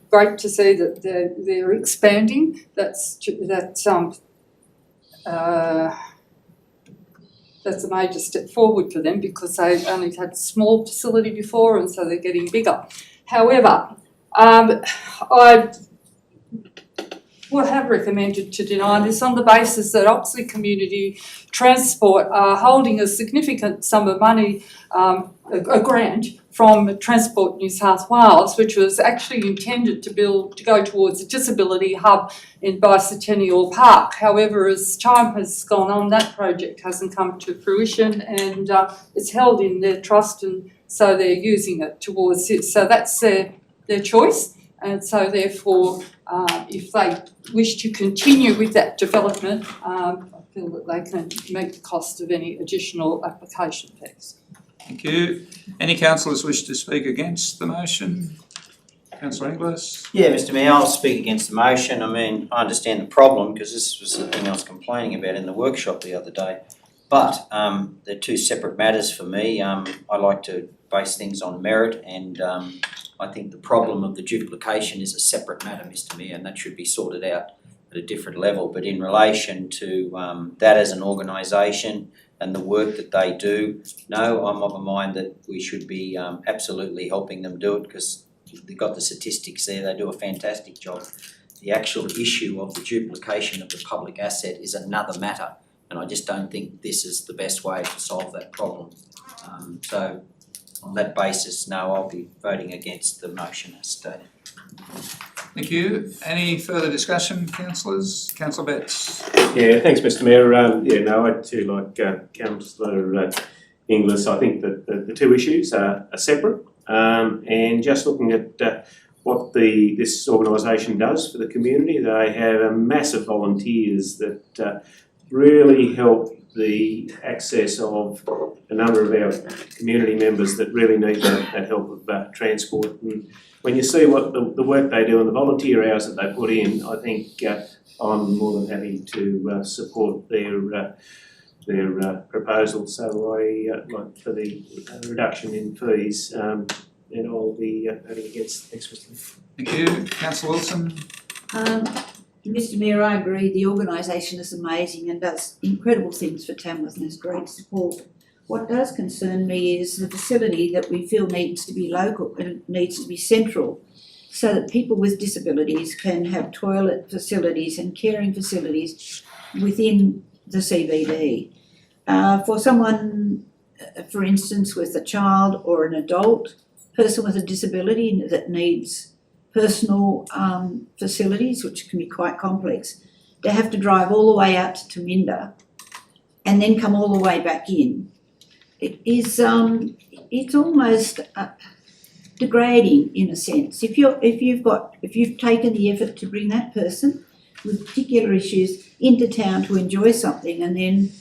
Great to see that they're expanding. That's a major step forward for them because they only had a small facility before, and so they're getting bigger. However, I would have recommended to deny this on the basis that Oxley Community Transport are holding a significant sum of money, a grant from Transport New South Wales, which was actually intended to go towards a disability hub in Bicentennial Park. However, as time has gone on, that project hasn't come to fruition, and it's held in their trust, and so they're using it towards it. So that's their choice, and so therefore, if they wish to continue with that development, I feel that they can meet the cost of any additional application fees. Thank you. Any councillors wish to speak against the motion? Councillor Inglis? Yeah, Mr Mayor, I'll speak against the motion. I mean, I understand the problem because this was the thing I was complaining about in the workshop the other day. But they're two separate matters for me. I like to base things on merit, and I think the problem of the duplication is a separate matter, Mr Mayor, and that should be sorted out at a different level. But in relation to that as an organisation and the work that they do, no, I'm of a mind that we should be absolutely helping them do it because they've got the statistics there, they do a fantastic job. The actual issue of the duplication of the public asset is another matter, and I just don't think this is the best way to solve that problem. So on that basis, no, I'll be voting against the motion as stated. Thank you. Any further discussion, councillors? Councillor Betts? Yeah, thanks, Mr Mayor. I too, like Councillor Inglis, I think that the two issues are separate. And just looking at what this organisation does for the community, they have a massive volunteers that really help the access of a number of our community members that really need that help of transport. And when you see what the work they do and the volunteer hours that they put in, I think I'm more than happy to support their proposal. So I like for the reduction in fees, and I'll be voting against. Thanks, Mr. Thank you. Councillor Wilson? Mr Mayor, I agree, the organisation is amazing and does incredible things for Tamworth and has great support. What does concern me is the facility that we feel needs to be local and needs to be central so that people with disabilities can have toilet facilities and caring facilities within the CBD. For someone, for instance, with a child or an adult person with a disability that needs personal facilities, which can be quite complex, to have to drive all the way out to Tominda and then come all the way back in. It is it's almost degrading in a sense. If you've taken the effort to bring that person with particular issues into town to enjoy something, and then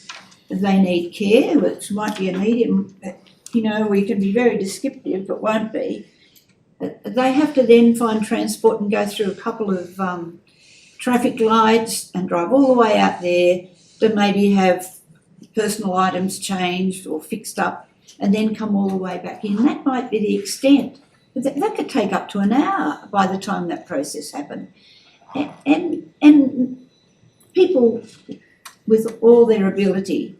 they need care, which might be a medium, we can be very descriptive, but won't be. They have to then find transport and go through a couple of traffic lights and drive all the way out there to maybe have personal items changed or fixed up and then come all the way back in. That might be the extent. But that could take up to an hour by the time that process happened. And people with all their ability,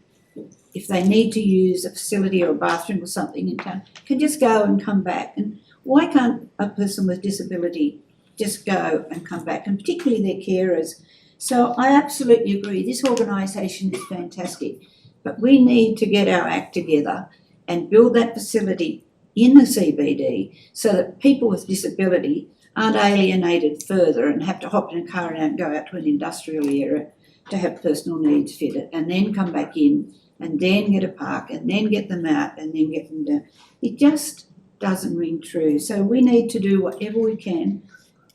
if they need to use a facility or a bathroom or something in town, can just go and come back. And why can't a person with disability just go and come back, and particularly their carers? So I absolutely agree, this organisation is fantastic, but we need to get our act together and build that facility in the CBD so that people with disability aren't alienated further and have to hop in a car and go out to an industrial area to have personal needs fitted and then come back in and then get a park and then get them out and then get them down. It just doesn't ring true. So we need to do whatever we can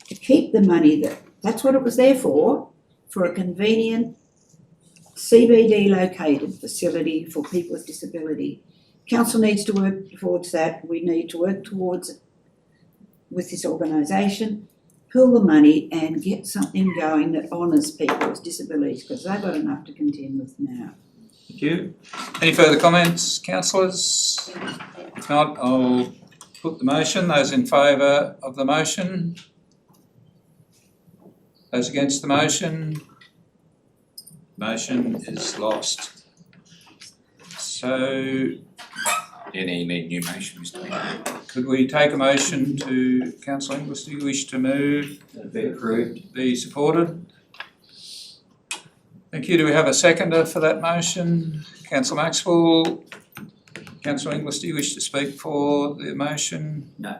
to keep the money that's what it was there for a convenient CBD located facility for people with disability. Council needs to work towards that. We need to work towards it with this organisation, pool the money and get something going that honours people with disabilities, because they've got enough to contend with now. Thank you. Any further comments, councillors? If not, I'll put the motion. Those in favour of the motion? Those against the motion? Motion is lost. So, You need a new motion, Mr Mayor. could we take a motion to, Councillor Inglis, do you wish to move? Be approved. Be supported? Thank you. Do we have a seconder for that motion? Councillor Maxwell? Councillor Inglis, do you wish to speak for the motion? No.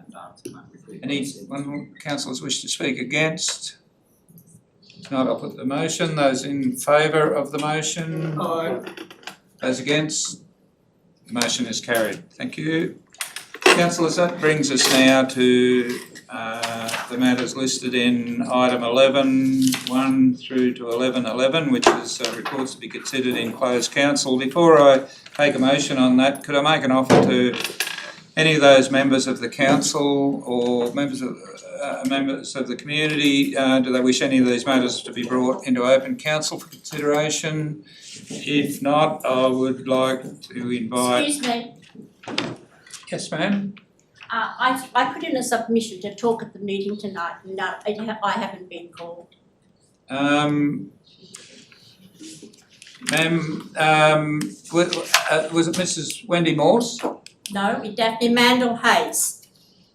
Any councillors wish to speak against? If not, I'll put the motion. Those in favour of the motion? Aye. Those against? The motion is carried. Thank you. Councillors, that brings us now to the matters listed in item 11.1 through to 11.11, which is reports to be considered in closed council. Before I take a motion on that, could I make an offer to any of those members of the council or members of the community? Do they wish any of these matters to be brought into open council for consideration? If not, I would like to invite... Excuse me, Yes, ma'am? I put in a submission to talk at the meeting tonight. No, I haven't been called. Ma'am, was it Mrs Wendy Morse? No, it's Daphne Mandel Hayes.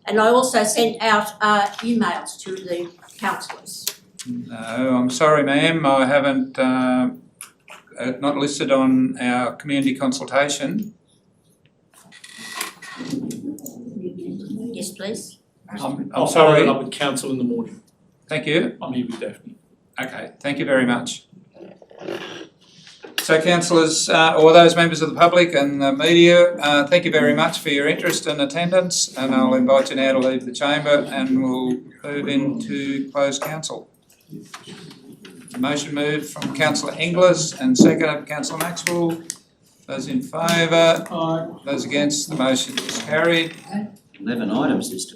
And I also sent out emails to the councillors. No, I'm sorry, ma'am, I haven't, not listed on our community consultation. Yes, please. I'm sorry. I'll follow up with council in the morning. Thank you. I'm here with Daphne. Okay, thank you very much. So councillors, or those members of the public and the media, thank you very much for your interest and attendance, and I'll invite you now to leave the chamber and we'll move into closed council. Motion moved from Councillor Inglis and seconded Councillor Maxwell. Those in favour? Aye. Those against? The motion is carried. 11 items, Mr